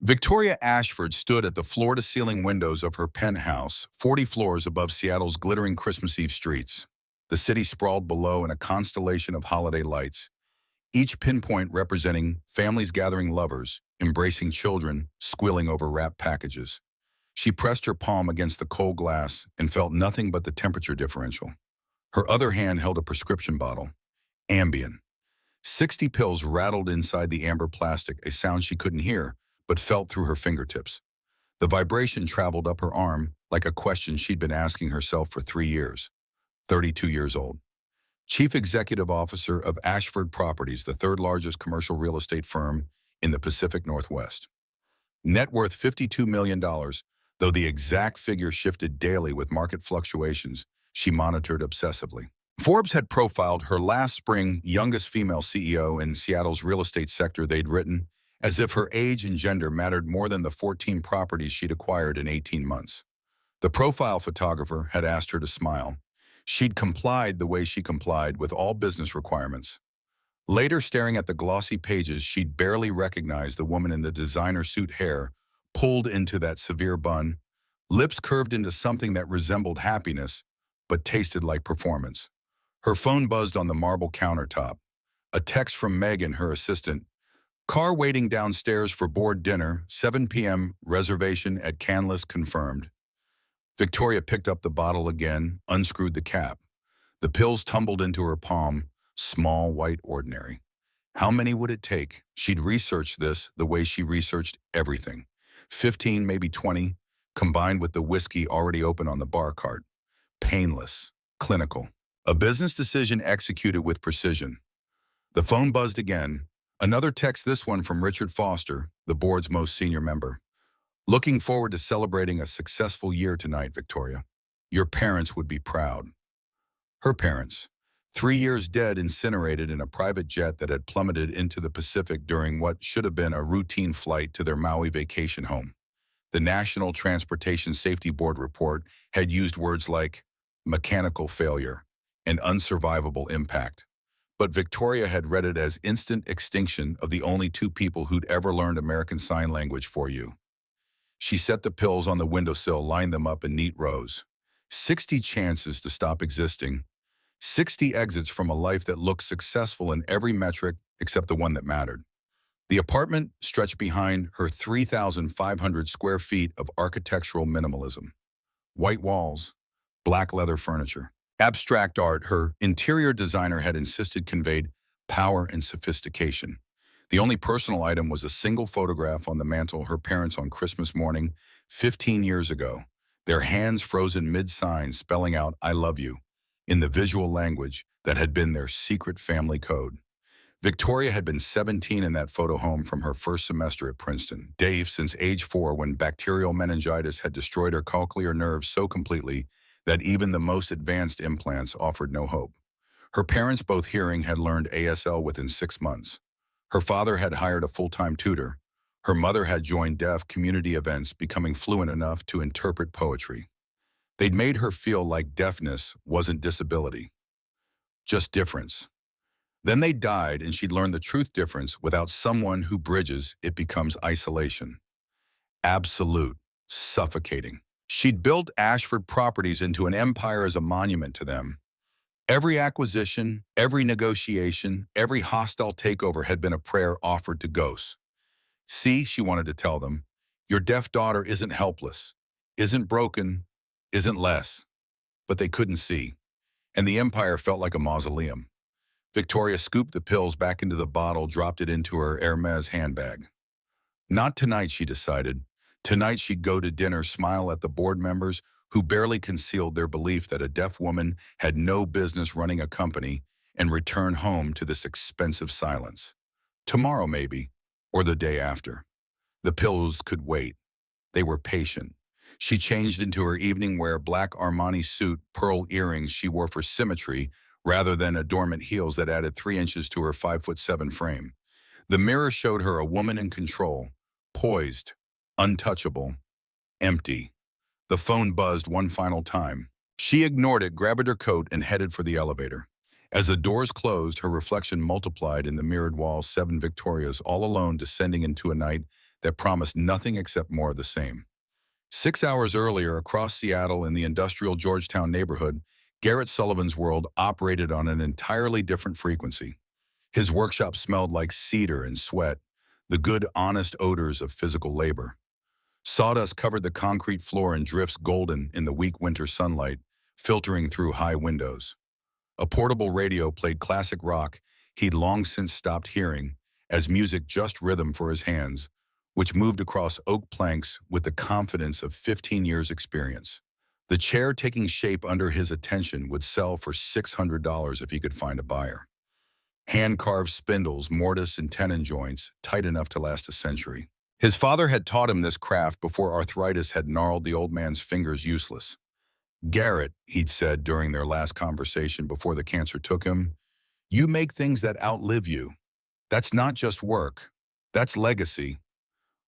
Victoria Ashford stood at the floor-to-ceiling windows of her penthouse, 40 floors above Seattle's glittering Christmas Eve streets. The city sprawled below in a constellation of holiday lights, each pinpoint representing families gathering lovers, embracing children, squealing over wrapped packages. She pressed her palm against the cold glass and felt nothing but the temperature differential. Her other hand held a prescription bottle, Ambien. 60 pills rattled inside the amber plastic, a sound she couldn't hear, but felt through her fingertips. The vibration traveled up her arm like a question she'd been asking herself for 3 years. 32 years old. Chief Executive Officer of Ashford Properties, the third largest commercial real estate firm in the Pacific Northwest. Net worth $52 million, though the exact figure shifted daily with market fluctuations she monitored obsessively. Forbes had profiled her last spring youngest female CEO in Seattle's real estate sector. They'd written, as if her age and gender mattered more than the 14 properties she'd acquired in 18 months. The profile photographer had asked her to smile. She'd complied the way she complied with all business requirements. Later, staring at the glossy pages, she'd barely recognized the woman in the designer suit, hair pulled into that severe bun, lips curved into something that resembled happiness, but tasted like performance. Her phone buzzed on the marble countertop. A text from Megan, her assistant. Car waiting downstairs for board dinner, 7 p.m., reservation at Canlis confirmed. Victoria picked up the bottle again, unscrewed the cap. The pills tumbled into her palm, small, white, ordinary. How many would it take? She'd researched this the way she researched everything. 15, maybe 20, combined with the whiskey already open on the bar cart. Painless, clinical. A business decision executed with precision. The phone buzzed again. Another text, this one from Richard Foster, the board's most senior member. Looking forward to celebrating a successful year tonight, Victoria. Your parents would be proud. Her parents. 3 years dead, incinerated in a private jet that had plummeted into the Pacific during what should have been a routine flight to their Maui vacation home. The National Transportation Safety Board report had used words like mechanical failure and unsurvivable impact. But Victoria had read it as instant extinction of the only two people who'd ever learned American Sign Language for you. She set the pills on the windowsill, lined them up in neat rows. 60 chances to stop existing. 60 exits from a life that looked successful in every metric except the one that mattered. The apartment stretched behind her 3,500 square feet of architectural minimalism. White walls, black leather furniture. Abstract art her interior designer had insisted conveyed power and sophistication. The only personal item was a single photograph on the mantel, her parents on Christmas morning, 15 years ago, their hands frozen mid-sign spelling out "I love you" in the visual language that had been their secret family code. Victoria had been 17 in that photo home from her first semester at Princeton, Dave since age 4 when bacterial meningitis had destroyed her cochlear nerves so completely that even the most advanced implants offered no hope. Her parents, both hearing, had learned ASL within 6 months. Her father had hired a full-time tutor. Her mother had joined deaf community events, becoming fluent enough to interpret poetry. They'd made her feel like deafness wasn't disability, just difference. Then they died and she'd learned the truth: difference without someone who bridges it becomes isolation. Absolute, suffocating. She'd built Ashford Properties into an empire as a monument to them. Every acquisition, every negotiation, every hostile takeover had been a prayer offered to ghosts. See, she wanted to tell them, your deaf daughter isn't helpless, isn't broken, isn't less. But they couldn't see, and the empire felt like a mausoleum. Victoria scooped the pills back into the bottle, dropped it into her Hermes handbag. Not tonight, she decided. Tonight she'd go to dinner, smile at the board members who barely concealed their belief that a deaf woman had no business running a company, and return home to this expensive silence. Tomorrow maybe, or the day after. The pills could wait. They were patient. She changed into her evening wear, black Armani suit, pearl earrings she wore for symmetry rather than adornment, heels that added 3 inches to her 5'7" frame. The mirror showed her a woman in control, poised, untouchable, empty. The phone buzzed one final time. She ignored it, grabbed her coat, and headed for the elevator. As the doors closed, her reflection multiplied in the mirrored walls, 7 Victorias, all alone, descending into a night that promised nothing except more of the same. 6 hours earlier, across Seattle in the industrial Georgetown neighborhood, Garrett Sullivan's world operated on an entirely different frequency. His workshop smelled like cedar and sweat, the good, honest odors of physical labor. Sawdust covered the concrete floor and drifts golden in the weak winter sunlight, filtering through high windows. A portable radio played classic rock he'd long since stopped hearing, as music just rhythm for his hands, which moved across oak planks with the confidence of 15 years' experience. The chair taking shape under his attention would sell for $600 if he could find a buyer. Hand-carved spindles, mortise, and tenon joints, tight enough to last a century. His father had taught him this craft before arthritis had gnarled the old man's fingers useless. "Garrett," he'd said during their last conversation before the cancer took him, "you make things that outlive you. That's not just work. That's legacy."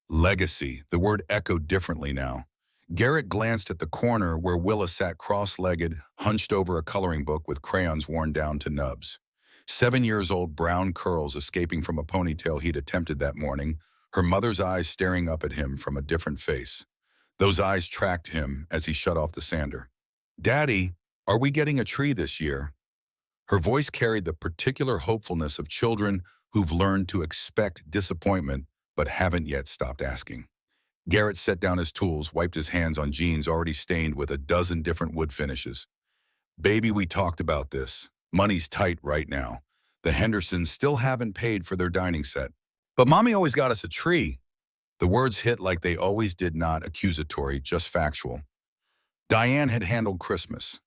Legacy, the word echoed differently now. Garrett glanced at the corner where Willa sat cross-legged, hunched over a coloring book with crayons worn down to nubs. 7 years old, brown curls escaping from a ponytail he'd attempted that morning, her mother's eyes staring up at him from a different face. Those eyes tracked him as he shut off the sander. "Daddy, are we getting a tree this year?" Her voice carried the particular hopefulness of children who've learned to expect disappointment but haven't yet stopped asking. Garrett set down his tools, wiped his hands on jeans already stained with a dozen different wood finishes. "Baby, we talked about this. Money's tight right now. The Hendersons still haven't paid for their dining set. But Mommy always got us a tree." The words hit like they always did, not accusatory, just factual. Diane had handled Christmas.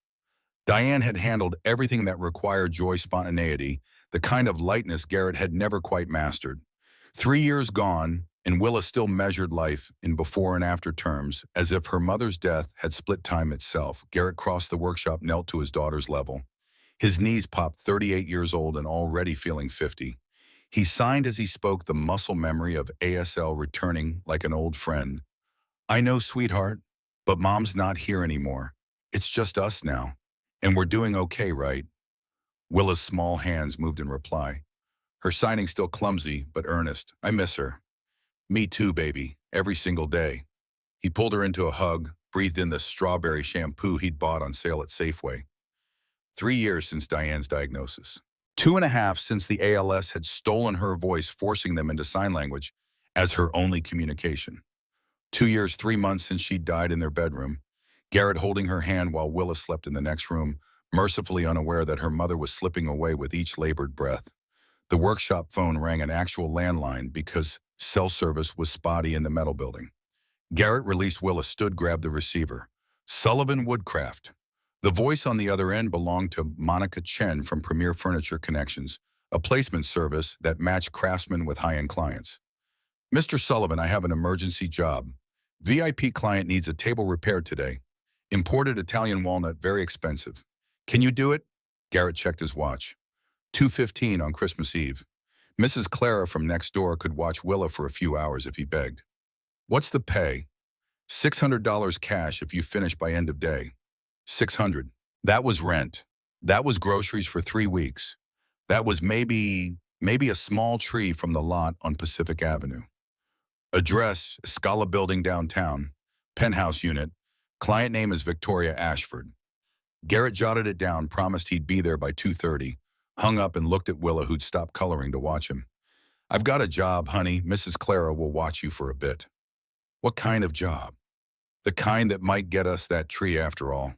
Diane had handled everything that required joy, spontaneity, the kind of lightness Garrett had never quite mastered. 3 years gone, and Willa still measured life in before and after terms, as if her mother's death had split time itself. Garrett crossed the workshop, knelt to his daughter's level. His knees popped, 38 years old and already feeling 50. He signed as he spoke, the muscle memory of ASL returning like an old friend. "I know, sweetheart, but Mom's not here anymore. It's just us now. And we're doing okay, right?" Willa's small hands moved in reply. Her signing still clumsy, but earnest. "I miss her." "Me too, baby. Every single day." He pulled her into a hug, breathed in the strawberry shampoo he'd bought on sale at Safeway. 3 years since Diane's diagnosis. 2.5 since the ALS had stolen her voice, forcing them into sign language as her only communication. 2 years, 3 months since she died in their bedroom, Garrett holding her hand while Willa slept in the next room, mercifully unaware that her mother was slipping away with each labored breath. The workshop phone rang, an actual landline, because cell service was spotty in the metal building. Garrett released Willa, stood, grabbed the receiver. "Sullivan Woodcraft." The voice on the other end belonged to Monica Chen from Premier Furniture Connections, a placement service that matched craftsmen with high-end clients. "Mr. Sullivan, I have an emergency job. VIP client needs a table repaired today. Imported Italian walnut, very expensive. Can you do it?" Garrett checked his watch. 2:15 on Christmas Eve. Mrs. Clara from next door could watch Willa for a few hours if he begged. "What's the pay?" $600 cash if you finish by end of day." 600. That was rent. That was groceries for 3 weeks. That was maybe a small tree from the lot on Pacific Avenue. Address, Scala Building downtown. Penthouse unit. Client name is Victoria Ashford. Garrett jotted it down, promised he'd be there by 2:30, hung up and looked at Willa, who'd stopped coloring to watch him. "I've got a job, honey. Mrs. Clara will watch you for a bit." "What kind of job?" "The kind that might get us that tree after all."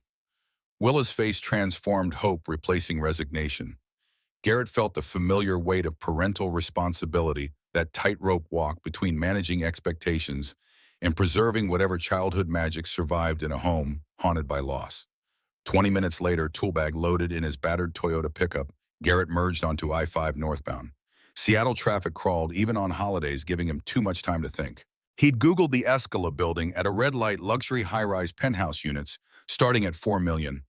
Willa's face transformed, hope replacing resignation. Garrett felt the familiar weight of parental responsibility, that tightrope walk between managing expectations and preserving whatever childhood magic survived in a home haunted by loss. 20 minutes later, toolbag loaded in his battered Toyota pickup, Garrett merged onto I-5 northbound. Seattle traffic crawled even on holidays, giving him too much time to think. He'd Googled the Escala building at a red light, luxury high-rise penthouse units starting at $4 million.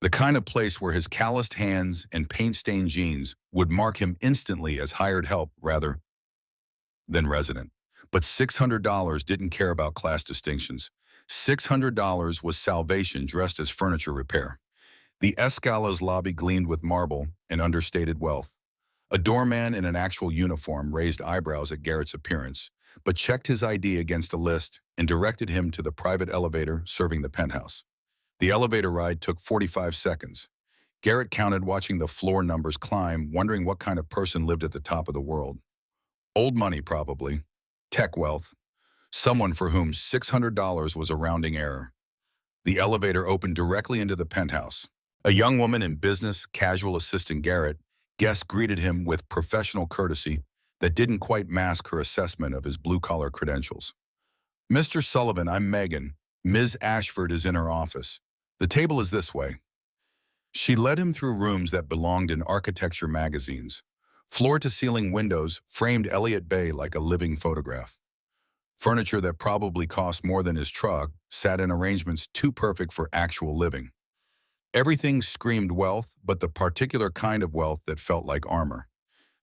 The kind of place where his calloused hands and paint-stained jeans would mark him instantly as hired help rather than resident. But $600 didn't care about class distinctions. $600 was salvation dressed as furniture repair. The Escala's lobby gleamed with marble and understated wealth. A doorman in an actual uniform raised eyebrows at Garrett's appearance. but checked his ID against a list and directed him to the private elevator serving the penthouse. The elevator ride took 45 seconds. Garrett counted, watching the floor numbers climb, wondering what kind of person lived at the top of the world. Old money, probably. Tech wealth. Someone for whom $600 was a rounding error. The elevator opened directly into the penthouse. A young woman in business, casual assistant Garrett, guest greeted him with professional courtesy that didn't quite mask her assessment of his blue-collar credentials. "Mr. Sullivan, I'm Megan. Ms. Ashford is in her office. The table is this way." She led him through rooms that belonged in architecture magazines. Floor-to-ceiling windows framed Elliott Bay like a living photograph. Furniture that probably cost more than his truck sat in arrangements too perfect for actual living. Everything screamed wealth, but the particular kind of wealth that felt like armor.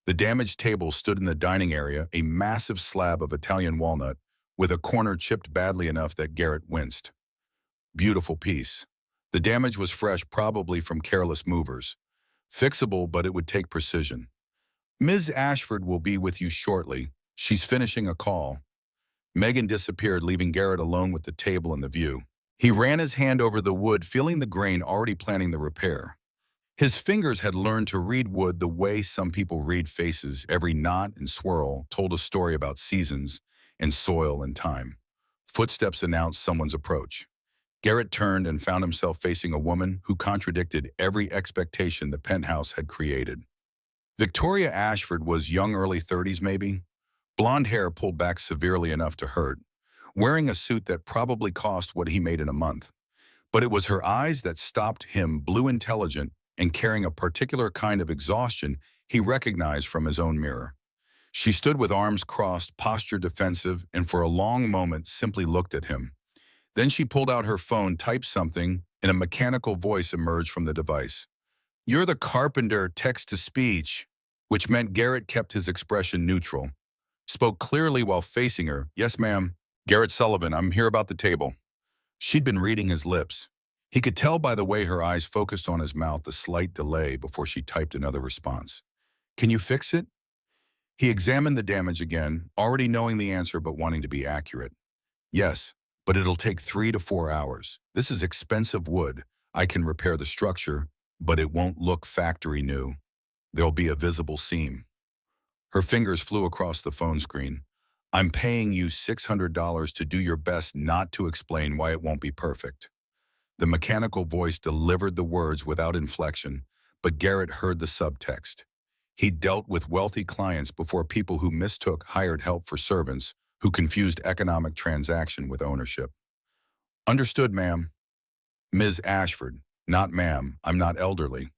The damaged table stood in the dining area, a massive slab of Italian walnut, with a corner chipped badly enough that Garrett winced. Beautiful piece. The damage was fresh, probably from careless movers. Fixable, but it would take precision. "Ms. Ashford will be with you shortly. She's finishing a call." Megan disappeared, leaving Garrett alone with the table and the view. He ran his hand over the wood, feeling the grain, already planning the repair. His fingers had learned to read wood the way some people read faces. Every knot and swirl told a story about seasons and soil and time. Footsteps announced someone's approach. Garrett turned and found himself facing a woman who contradicted every expectation the penthouse had created. Victoria Ashford was young, early 30s maybe, blonde hair pulled back severely enough to hurt, wearing a suit that probably cost what he made in a month. But it was her eyes that stopped him, blue, intelligent, and carrying a particular kind of exhaustion he recognized from his own mirror. She stood with arms crossed, posture defensive, and for a long moment simply looked at him. Then she pulled out her phone, typed something, and a mechanical voice emerged from the device. "You're the carpenter, text-to-speech," which meant Garrett kept his expression neutral. Spoke clearly while facing her. "Yes, ma'am. Garrett Sullivan, I'm here about the table." She'd been reading his lips. He could tell by the way her eyes focused on his mouth the slight delay before she typed another response. "Can you fix it?" He examined the damage again, already knowing the answer but wanting to be accurate. "Yes, but it'll take 3 to 4 hours. This is expensive wood. I can repair the structure, but it won't look factory new. There'll be a visible seam." Her fingers flew across the phone screen. "I'm paying you $600 to do your best not to explain why it won't be perfect." The mechanical voice delivered the words without inflection, but Garrett heard the subtext. He'd dealt with wealthy clients before, people who mistook hired help for servants, who confused economic transaction with ownership. "Understood, ma'am." "Ms. Ashford." "Not ma'am, I'm not elderly."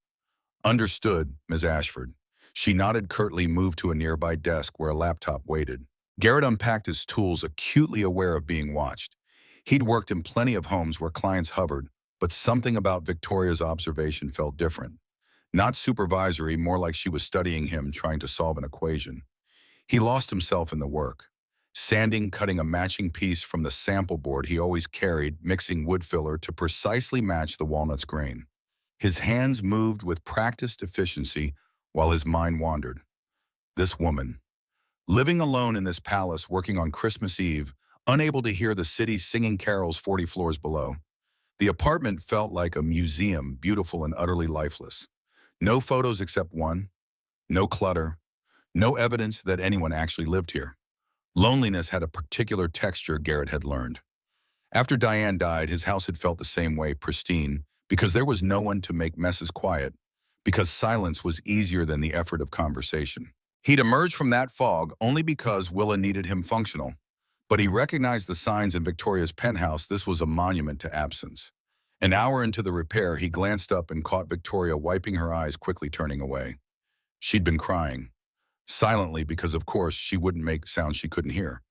"Understood, Ms. Ashford." She nodded curtly, moved to a nearby desk where a laptop waited. Garrett unpacked his tools, acutely aware of being watched. He'd worked in plenty of homes where clients hovered, but something about Victoria's observation felt different. Not supervisory, more like she was studying him, trying to solve an equation. He lost himself in the work. Sanding, cutting a matching piece from the sample board he always carried, mixing wood filler to precisely match the walnut's grain. His hands moved with practiced efficiency while his mind wandered. This woman, living alone in this palace, working on Christmas Eve, unable to hear the city singing carols 40 floors below. The apartment felt like a museum, beautiful and utterly lifeless. No photos except one, no clutter, no evidence that anyone actually lived here. Loneliness had a particular texture, Garrett had learned. After Diane died, his house had felt the same way, pristine, because there was no one to make messes quiet, because silence was easier than the effort of conversation. He'd emerged from that fog only because Willa needed him functional. But he recognized the signs in Victoria's penthouse. This was a monument to absence. An hour into the repair, he glanced up and caught Victoria wiping her eyes, quickly turning away. She'd been crying. Silently, because of course she wouldn't make sounds she couldn't hear.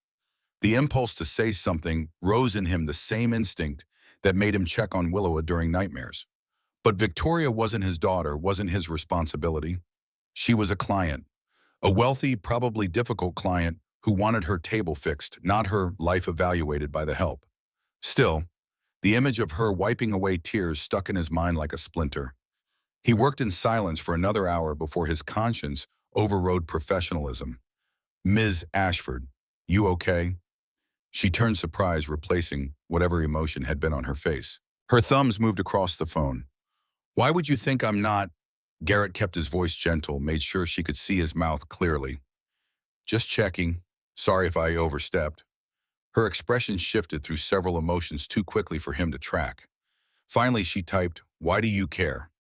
The impulse to say something rose in him, the same instinct that made him check on Willow during nightmares. But Victoria wasn't his daughter, wasn't his responsibility. She was a client. A wealthy, probably difficult client who wanted her table fixed, not her life evaluated by the help. Still, the image of her wiping away tears stuck in his mind like a splinter. He worked in silence for another hour before his conscience overrode professionalism. "Ms. Ashford, You okay? She turned surprise, replacing whatever emotion had been on her face. Her thumbs moved across the phone. Why would you think I'm not? Garrett kept his voice gentle, made sure she could see his mouth clearly. Just checking. Sorry if I overstepped. Her expression shifted through several emotions too quickly for him to track. Finally, she typed, "Why do you care?"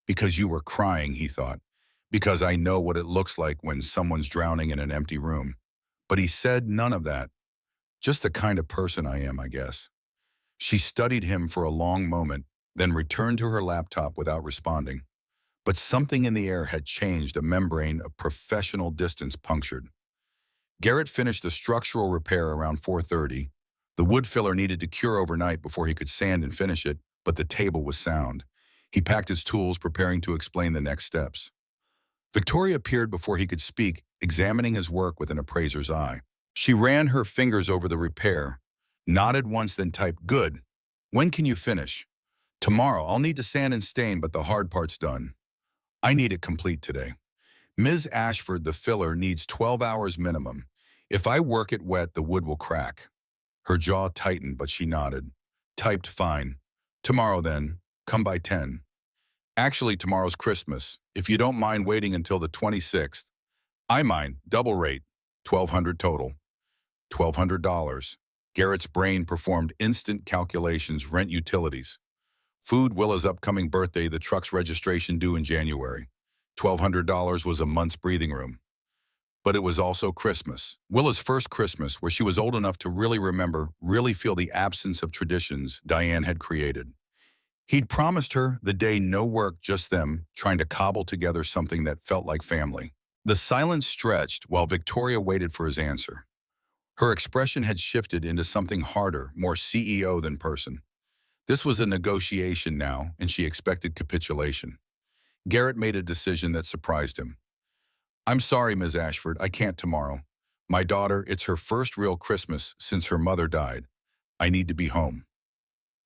Because you were crying, he thought. Because I know what it looks like when someone's drowning in an empty room. But he said none of that. Just the kind of person I am, I guess. She studied him for a long moment, then returned to her laptop without responding. But something in the air had changed, a membrane of professional distance punctured. Garrett finished the structural repair around 4:30. The wood filler needed to cure overnight before he could sand and finish it, but the table was sound. He packed his tools, preparing to explain the next steps. Victoria appeared before he could speak, examining his work with an appraiser's eye. She ran her fingers over the repair, nodded once, then typed, "Good. When can you finish?" "Tomorrow. I'll need to sand and stain, but the hard part's done. I need it complete today." "Ms. Ashford, the filler needs 12 hours minimum. If I work it wet, the wood will crack." Her jaw tightened, but she nodded. Typed, "Fine. Tomorrow then. Come by 10. Actually, tomorrow's Christmas. If you don't mind waiting until the 26th. I mind. Double rate. 1,200 total. $1,200. Garrett's brain performed instant calculations, rent, utilities. Food, Willa's upcoming birthday, the truck's registration due in January. $1,200 was a month's breathing room. But it was also Christmas. Willa's first Christmas, where she was old enough to really remember, really feel the absence of traditions Diane had created. He'd promised her the day no work, just them, trying to cobble together something that felt like family. The silence stretched while Victoria waited for his answer. Her expression had shifted into something harder, more CEO than person. This was a negotiation now, and she expected capitulation. Garrett made a decision that surprised him. "I'm sorry, Ms. Ashford, I can't tomorrow. My daughter, it's her first real Christmas since her mother died. I need to be home."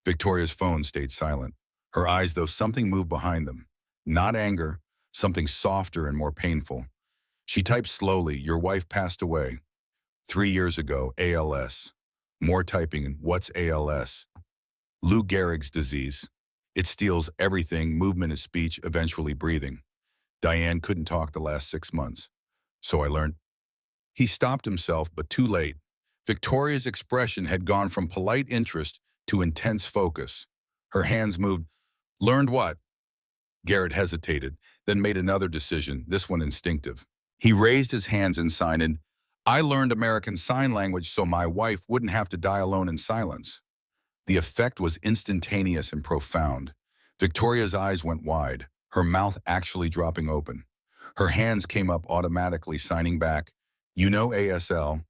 Victoria's phone stayed silent. Her eyes, though, something moved behind them. Not anger, something softer and more painful. She typed slowly, "Your wife passed away. 3 years ago, ALS." More typing, and "What's ALS?" "Lou Gehrig's disease. It steals everything, movement and speech, eventually breathing. Diane couldn't talk the last 6 months. So I learned." He stopped himself, but too late. Victoria's expression had gone from polite interest to intense focus. Her hands moved. "Learned what?" Garrett hesitated, then made another decision, this one instinctive. He raised his hands and signed, "I learned American Sign Language so my wife wouldn't have to die alone in silence." The effect was instantaneous and profound. Victoria's eyes went wide, her mouth actually dropping open. Her hands came up automatically, signing back, "You know ASL,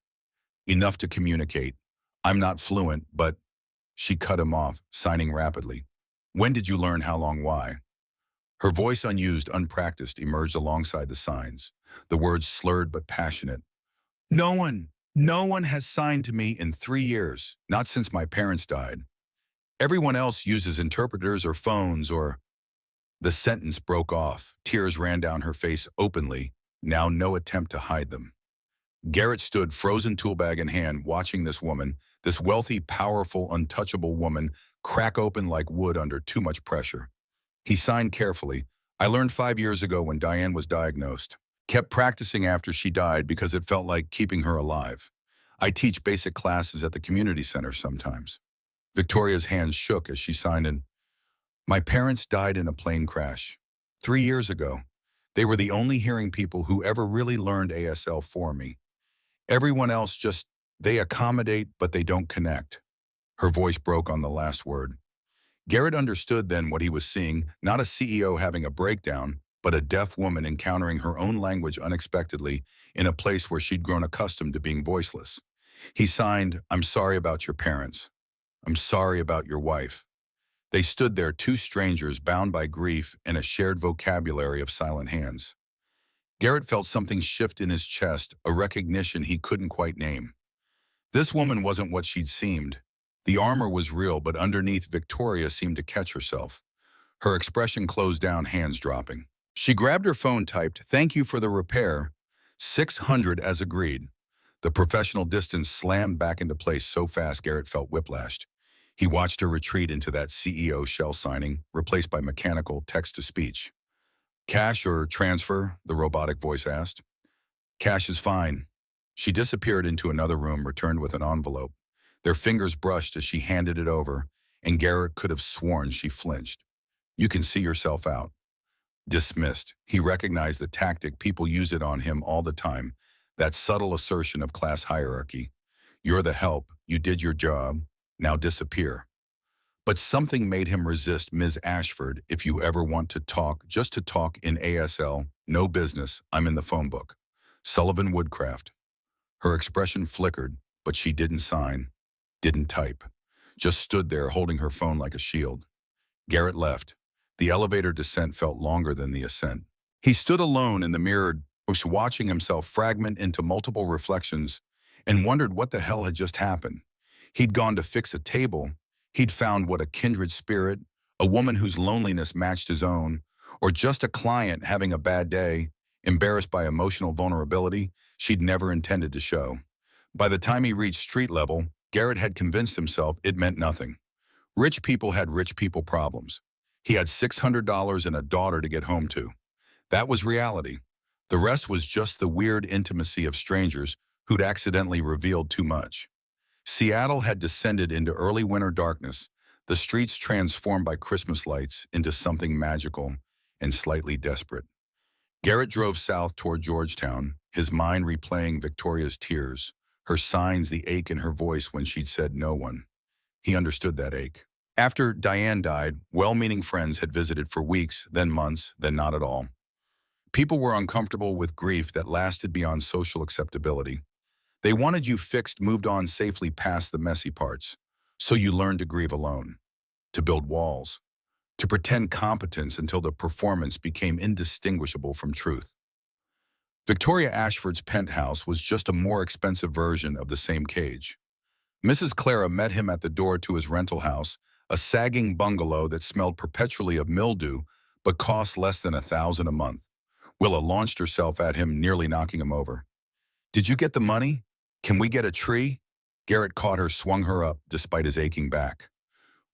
enough to communicate. I'm not fluent, but—" She cut him off, signing rapidly. "When did you learn? How long? Why?" Her voice, unused, unpracticed, emerged alongside the signs, the words slurred but passionate. No one has signed to me in 3 years, not since my parents died. Everyone else uses interpreters or phones or—" The sentence broke off. Tears ran down her face openly, now no attempt to hide them. Garrett stood, frozen toolbag in hand, watching this woman, this wealthy, powerful, untouchable woman, crack open like wood under too much pressure. He signed carefully. "I learned 5 years ago when Diane was diagnosed. Kept practicing after she died because it felt like keeping her alive. I teach basic classes at the community center sometimes." Victoria's hands shook as she signed in. "My parents died in a plane crash 3 years ago. They were the only hearing people who ever really learned ASL for me. Everyone else just, they accommodate, but they don't connect." Her voice broke on the last word. Garrett understood then what he was seeing, not a CEO having a breakdown, but a deaf woman encountering her own language unexpectedly in a place where she'd grown accustomed to being voiceless. He signed, "I'm sorry about your parents. I'm sorry about your wife." They stood there, two strangers bound by grief and a shared vocabulary of silent hands. Garrett felt something shift in his chest, a recognition he couldn't quite name. This woman wasn't what she'd seemed. The armor was real, but underneath, Victoria seemed to catch herself. Her expression closed down, hands dropping. She grabbed her phone, typed, "Thank you for the repair. 600 as agreed." The professional distance slammed back into place so fast Garrett felt whiplashed. He watched her retreat into that CEO shell signing, replaced by mechanical text-to-speech. Cash or transfer? The robotic voice asked. Cash is fine. She disappeared into another room, returned with an envelope. Their fingers brushed as she handed it over, and Garrett could have sworn she flinched. You can see yourself out. Dismissed. He recognized the tactic. People use it on him all the time. That subtle assertion of class hierarchy. You're the help. You did your job. Now disappear. But something made him resist. Ms. Ashford, if you ever want to talk, just to talk in ASL, no business, I'm in the phone book. Sullivan Woodcraft. Her expression flickered, but she didn't sign, didn't type. Just stood there holding her phone like a shield. Garrett left. The elevator descent felt longer than the ascent. He stood alone in the mirror, watching himself fragment into multiple reflections, and wondered what the hell had just happened. He'd gone to fix a table. He'd found what a kindred spirit, a woman whose loneliness matched his own, or just a client having a bad day, embarrassed by emotional vulnerability she'd never intended to show. By the time he reached street level, Garrett had convinced himself it meant nothing. Rich people had rich people problems. He had $600 and a daughter to get home to. That was reality. The rest was just the weird intimacy of strangers who'd accidentally revealed too much. Seattle had descended into early winter darkness, the streets transformed by Christmas lights into something magical and slightly desperate. Garrett drove south toward Georgetown, his mind replaying Victoria's tears, her signs, the ache in her voice when she'd said no one. He understood that ache. After Diane died, well-meaning friends had visited for weeks, then months, then not at all. People were uncomfortable with grief that lasted beyond social acceptability. They wanted you fixed, moved on safely past the messy parts. So you learned to grieve alone, to build walls, to pretend competence until the performance became indistinguishable from truth. Victoria Ashford's penthouse was just a more expensive version of the same cage. Mrs. Clara met him at the door to his rental house, a sagging bungalow that smelled perpetually of mildew but cost less than $1,000 a month. Willa launched herself at him, nearly knocking him over. Did you get the money? Can we get a tree? Garrett caught her, swung her up, despite his aching back.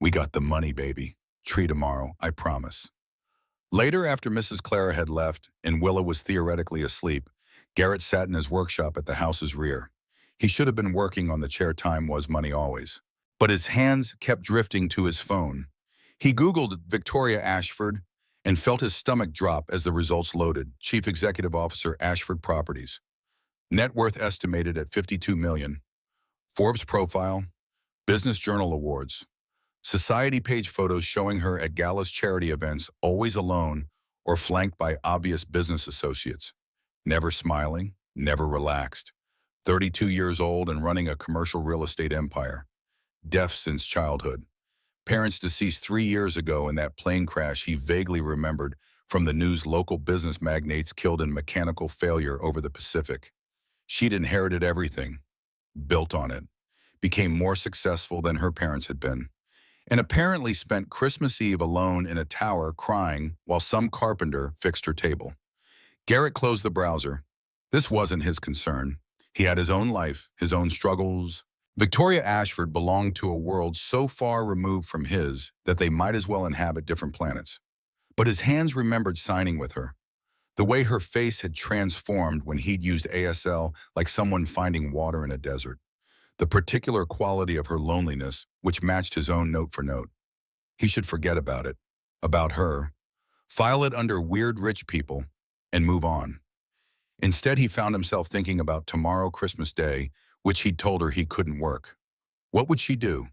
We got the money, baby. Tree tomorrow, I promise. Later, after Mrs. Clara had left and Willa was theoretically asleep, Garrett sat in his workshop at the house's rear. He should have been working on the chair. Time was money always. But his hands kept drifting to his phone. He Googled Victoria Ashford and felt his stomach drop as the results loaded. Chief Executive Officer, Ashford Properties. Net worth estimated at $52 million. Forbes profile, Business Journal awards. Society page photos showing her at galas, charity events, always alone or flanked by obvious business associates. Never smiling, never relaxed. 32 years old and running a commercial real estate empire. Deaf since childhood. Parents deceased 3 years ago in that plane crash he vaguely remembered from the news. Local business magnates killed in mechanical failure over the Pacific. She'd inherited everything, built on it, became more successful than her parents had been, and apparently spent Christmas Eve alone in a tower crying while some carpenter fixed her table. Garrett closed the browser. This wasn't his concern. He had his own life, his own struggles. Victoria Ashford belonged to a world so far removed from his that they might as well inhabit different planets. But his hands remembered signing with her. The way her face had transformed when he'd used ASL, like someone finding water in a desert. The particular quality of her loneliness, which matched his own note for note. He should forget about it, about her, file it under weird rich people, and move on. Instead, he found himself thinking about tomorrow, Christmas Day, which he'd told her he couldn't work. What would she do?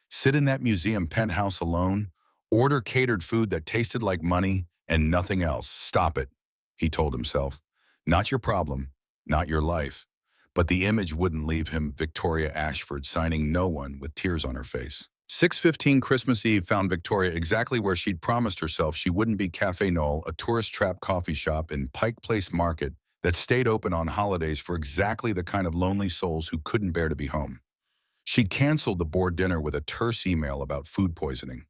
Sit in that museum penthouse alone? Order catered food that tasted like money and nothing else? Stop it, he told himself. Not your problem, not your life. But the image wouldn't leave him. Victoria Ashford signing no one with tears on her face. 6:15 Christmas Eve found Victoria exactly where she'd promised herself she wouldn't be. Café Knoll, a tourist trap coffee shop in Pike Place Market that stayed open on holidays for exactly the kind of lonely souls who couldn't bear to be home. She'd canceled the board dinner with a terse email about food poisoning.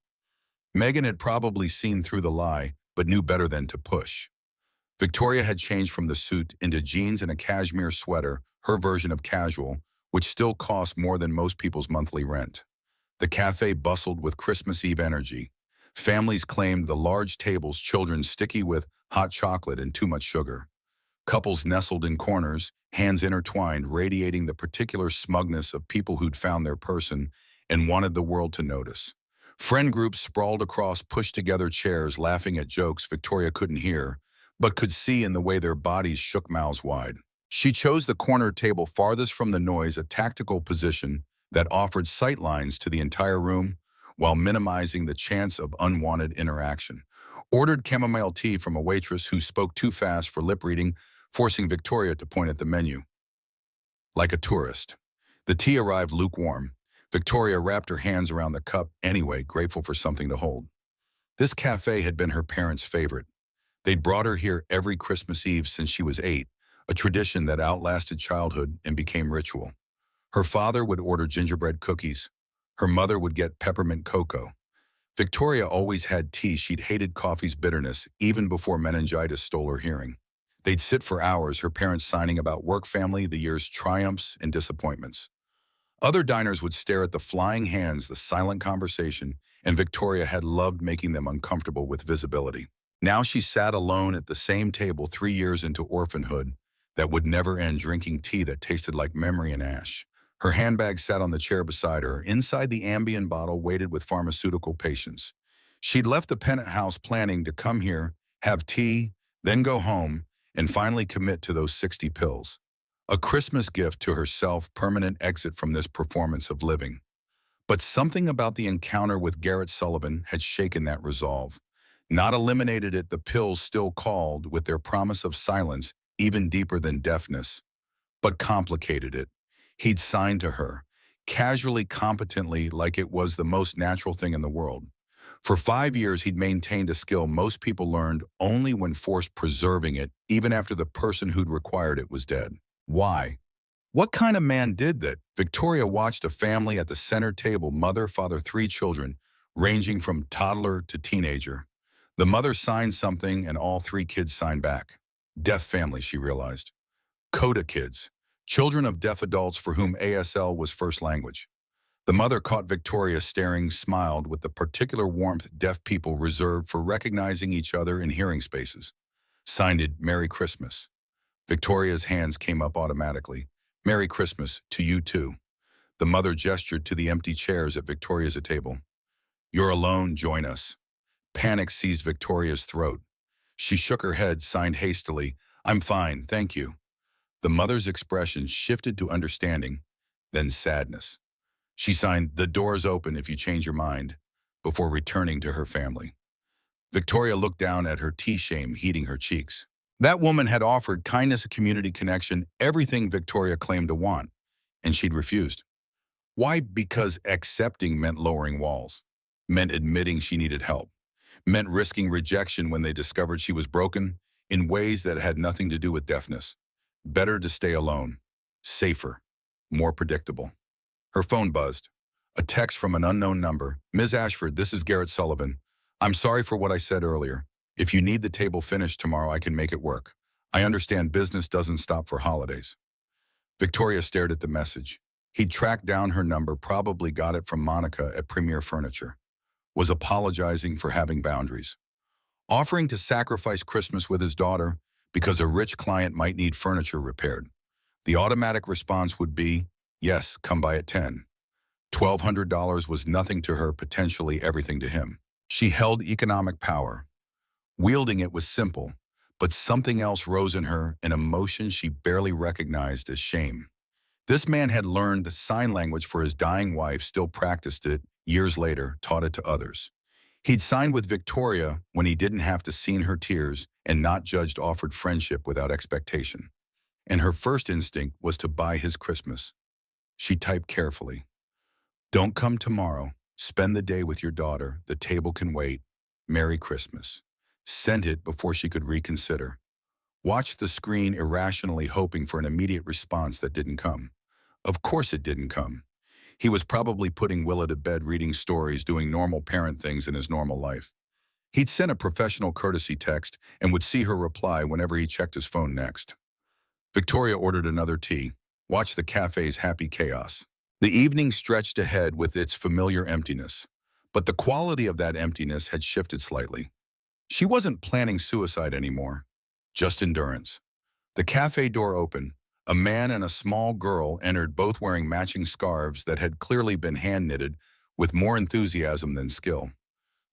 Megan had probably seen through the lie, but knew better than to push. Victoria had changed from the suit into jeans and a cashmere sweater, her version of casual, which still cost more than most people's monthly rent. The cafe bustled with Christmas Eve energy. Families claimed the large tables, children sticky with hot chocolate and too much sugar. Couples nestled in corners, hands intertwined, radiating the particular smugness of people who'd found their person and wanted the world to notice. Friend groups sprawled across pushed-together chairs, laughing at jokes Victoria couldn't hear, but could see in the way their bodies shook mouths wide. She chose the corner table farthest from the noise, a tactical position that offered sightlines to the entire room while minimizing the chance of unwanted interaction. Ordered chamomile tea from a waitress who spoke too fast for lip reading, forcing Victoria to point at the menu. Like a tourist. The tea arrived lukewarm. Victoria wrapped her hands around the cup anyway, grateful for something to hold. This cafe had been her parents' favorite. They'd brought her here every Christmas Eve since she was 8, a tradition that outlasted childhood and became ritual. Her father would order gingerbread cookies. Her mother would get peppermint cocoa. Victoria always had tea. She'd hated coffee's bitterness, even before meningitis stole her hearing. They'd sit for hours, her parents signing about work, family, the year's triumphs and disappointments. Other diners would stare at the flying hands, the silent conversation, and Victoria had loved making them uncomfortable with visibility. Now she sat alone at the same table 3 years into orphanhood that would never end, drinking tea that tasted like memory and ash. Her handbag sat on the chair beside her. Inside, the Ambien bottle waited with pharmaceutical patience. She'd left the penthouse planning to come here, have tea, then go home, and finally commit to those 60 pills. A Christmas gift to herself, permanent exit from this performance of living. But something about the encounter with Garrett Sullivan had shaken that resolve. Not eliminated it, the pills still called with their promise of silence, even deeper than deafness, but complicated it. He'd signed to her, casually, competently, like it was the most natural thing in the world. For 5 years, he'd maintained a skill most people learned only when forced, preserving it, even after the person who'd required it was dead. Why? What kind of man did that? Victoria watched a family at the center table, mother, father, 3 children, ranging from toddler to teenager. The mother signed something and all 3 kids signed back. Deaf family, she realized. CODA kids, children of deaf adults for whom ASL was first language. The mother caught Victoria staring, smiled with the particular warmth deaf people reserve for recognizing each other in hearing spaces. Signed it, Merry Christmas. Victoria's hands came up automatically. Merry Christmas to you too. The mother gestured to the empty chairs at Victoria's table. You're alone, join us. Panic seized Victoria's throat. She shook her head, signed hastily, I'm fine, thank you. The mother's expression shifted to understanding, then sadness. She signed, the door's open if you change your mind, before returning to her family. Victoria looked down at her tea, shame heating her cheeks. That woman had offered kindness, a community connection, everything Victoria claimed to want, and she'd refused. Why? Because accepting meant lowering walls, meant admitting she needed help, meant risking rejection when they discovered she was broken in ways that had nothing to do with deafness. Better to stay alone, safer, more predictable. Her phone buzzed. A text from an unknown number. Ms. Ashford, this is Garrett Sullivan. I'm sorry for what I said earlier. If you need the table finished tomorrow, I can make it work. I understand business doesn't stop for holidays. Victoria stared at the message. He'd tracked down her number, probably got it from Monica at Premier Furniture. Was apologizing for having boundaries. Offering to sacrifice Christmas with his daughter because a rich client might need furniture repaired. The automatic response would be, yes, come by at 10. $1,200 was nothing to her, potentially everything to him. She held economic power. Wielding it was simple, but something else rose in her, an emotion she barely recognized as shame. This man had learned the sign language for his dying wife, still practiced it years later, taught it to others. He'd signed with Victoria when he didn't have to see her tears and not judged, offered friendship without expectation. And her first instinct was to buy his Christmas. She typed carefully, don't come tomorrow. Spend the day with your daughter. The table can wait. Merry Christmas. Sent it before she could reconsider. Watched the screen irrationally, hoping for an immediate response that didn't come. Of course it didn't come. He was probably putting Willa to bed, reading stories, doing normal parent things in his normal life. He'd sent a professional courtesy text and would see her reply whenever he checked his phone next. Victoria ordered another tea, watched the cafe's happy chaos. The evening stretched ahead with its familiar emptiness, but the quality of that emptiness had shifted slightly. She wasn't planning suicide anymore, just endurance. The cafe door opened. A man and a small girl entered, both wearing matching scarves that had clearly been hand-knitted with more enthusiasm than skill.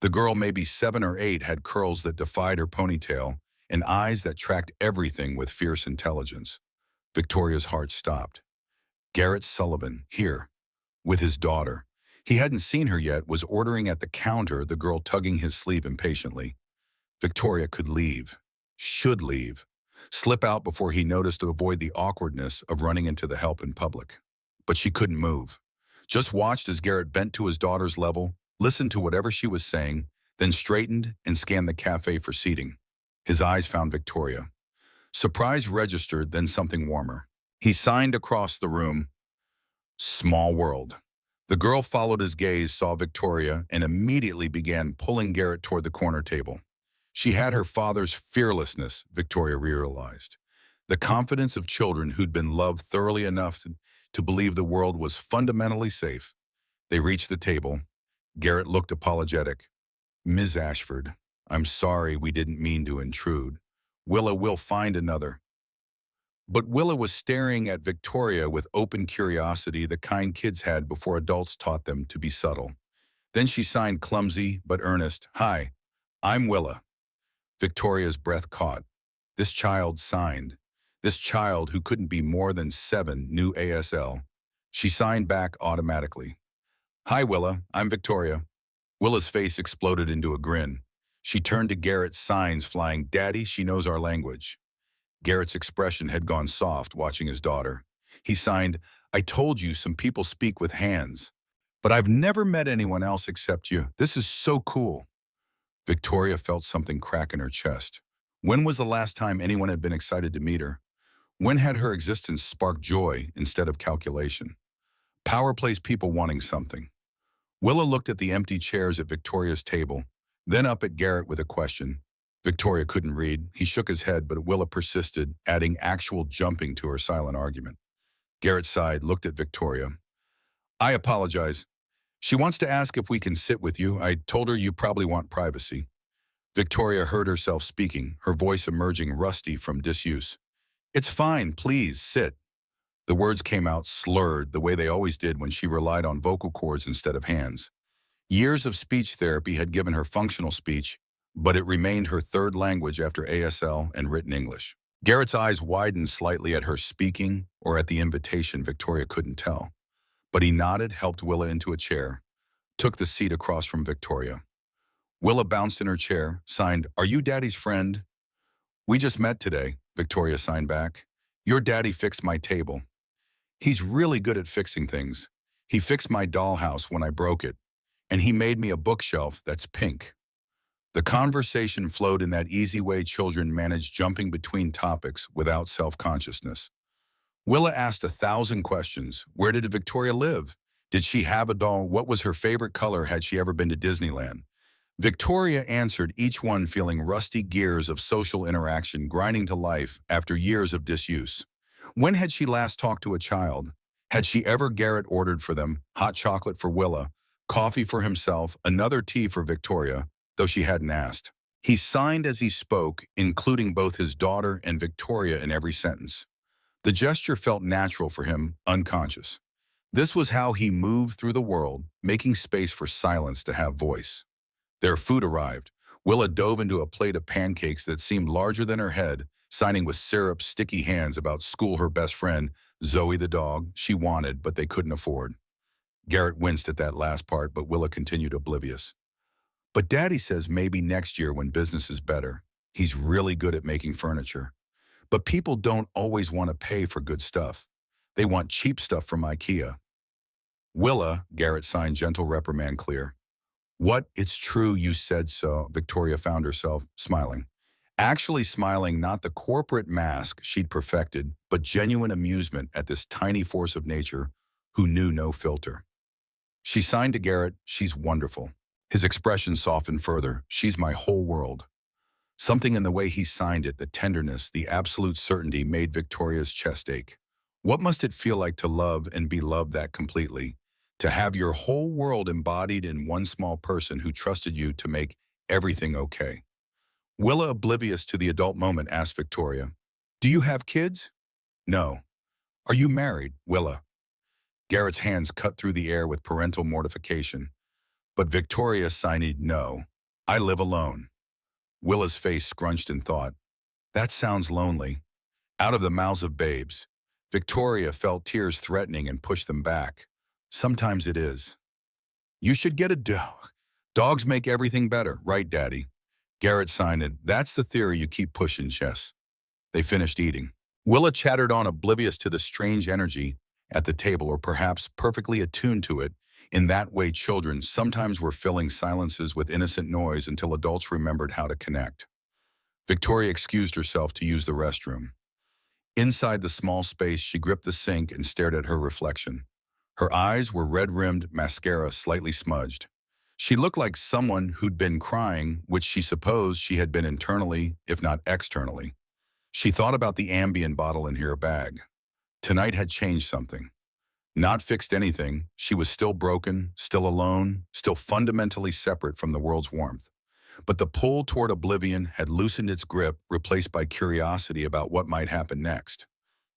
The girl, maybe 7 or 8, had curls that defied her ponytail and eyes that tracked everything with fierce intelligence. Victoria's heart stopped. Garrett Sullivan, here, with his daughter. He hadn't seen her yet, was ordering at the counter, the girl tugging his sleeve impatiently. Victoria could leave, should leave, slip out before he noticed to avoid the awkwardness of running into the help in public. But she couldn't move. Just watched as Garrett bent to his daughter's level, listened to whatever she was saying, then straightened and scanned the cafe for seating. His eyes found Victoria. Surprise registered, then something warmer. He signed across the room, "Small world." The girl followed his gaze, saw Victoria, and immediately began pulling Garrett toward the corner table. She had her father's fearlessness, Victoria realized. The confidence of children who'd been loved thoroughly enough to believe the world was fundamentally safe. They reached the table. Garrett looked apologetic. "Ms. Ashford, I'm sorry, we didn't mean to intrude. Willa will find another." But Willa was staring at Victoria with open curiosity, the kind kids had before adults taught them to be subtle. Then she signed clumsy but earnest, "Hi, I'm Willa." Victoria's breath caught. This child signed. This child, who couldn't be more than 7, knew ASL. She signed back automatically. "Hi, Willa, I'm Victoria." Willa's face exploded into a grin. She turned to Garrett, signs flying, "Daddy, she knows our language." Garrett's expression had gone soft, watching his daughter. He signed, "I told you some people speak with hands. But I've never met anyone else except you. This is so cool." Victoria felt something crack in her chest. When was the last time anyone had been excited to meet her? When had her existence sparked joy instead of calculation? Power plays people wanting something. Willa looked at the empty chairs at Victoria's table, then up at Garrett with a question. Victoria couldn't read. He shook his head, but Willa persisted, adding actual jumping to her silent argument. Garrett sighed, looked at Victoria. "I apologize. She wants to ask if we can sit with you. I told her you probably want privacy." Victoria heard herself speaking, her voice emerging rusty from disuse. "It's fine, please, sit." The words came out slurred, the way they always did when she relied on vocal cords instead of hands. Years of speech therapy had given her functional speech, but it remained her third language after ASL and written English. Garrett's eyes widened slightly at her speaking or at the invitation. Victoria couldn't tell. But he nodded, helped Willa into a chair, took the seat across from Victoria. Willa bounced in her chair, signed, "Are you Daddy's friend?" "We just met today," Victoria signed back. "Your daddy fixed my table. He's really good at fixing things. He fixed my dollhouse when I broke it, and he made me a bookshelf that's pink." The conversation flowed in that easy way children manage, jumping between topics without self-consciousness. Willa asked 1,000 questions. Where did Victoria live? Did she have a doll? What was her favorite color? Had she ever been to Disneyland? Victoria answered each one, feeling rusty gears of social interaction grinding to life after years of disuse. When had she last talked to a child? Had she ever? Garrett ordered for them, hot chocolate for Willa, coffee for himself, another tea for Victoria, though she hadn't asked. He signed as he spoke, including both his daughter and Victoria in every sentence. The gesture felt natural for him, unconscious. This was how he moved through the world, making space for silence to have voice. Their food arrived. Willa dove into a plate of pancakes that seemed larger than her head, signing with syrup, sticky hands about school, her best friend, Zoe the dog, she wanted, but they couldn't afford. Garrett winced at that last part, but Willa continued oblivious. "But Daddy says maybe next year when business is better. He's really good at making furniture. But people don't always want to pay for good stuff. They want cheap stuff from IKEA." "Willa," Garrett signed, gentle reprimand clear. "What? It's true, you said so." Victoria found herself smiling. Actually smiling, not the corporate mask she'd perfected, but genuine amusement at this tiny force of nature who knew no filter. She signed to Garrett, "She's wonderful." His expression softened further. She's my whole world. Something in the way he signed it, the tenderness, the absolute certainty, made Victoria's chest ache. What must it feel like to love and be loved that completely? To have your whole world embodied in one small person who trusted you to make everything okay. Willa, oblivious to the adult moment, asked Victoria, "Do you have kids?" "No." "Are you married?" "Willa." Garrett's hands cut through the air with parental mortification. But Victoria sighed, "No. I live alone." Willa's face scrunched in thought. That sounds lonely. Out of the mouths of babes. Victoria felt tears threatening and pushed them back. Sometimes it is. You should get a dog. Dogs make everything better, right, Daddy? Garrett signed, "That's the theory you keep pushing, Chess." They finished eating. Willa chattered on, oblivious to the strange energy at the table, or perhaps perfectly attuned to it. In that way, children sometimes were filling silences with innocent noise until adults remembered how to connect. Victoria excused herself to use the restroom. Inside the small space, she gripped the sink and stared at her reflection. Her eyes were red-rimmed, mascara slightly smudged. She looked like someone who'd been crying, which she supposed she had been internally, if not externally. She thought about the Ambien bottle in her bag. Tonight had changed something. Not fixed anything. She was still broken, still alone, still fundamentally separate from the world's warmth. But the pull toward oblivion had loosened its grip, replaced by curiosity about what might happen next.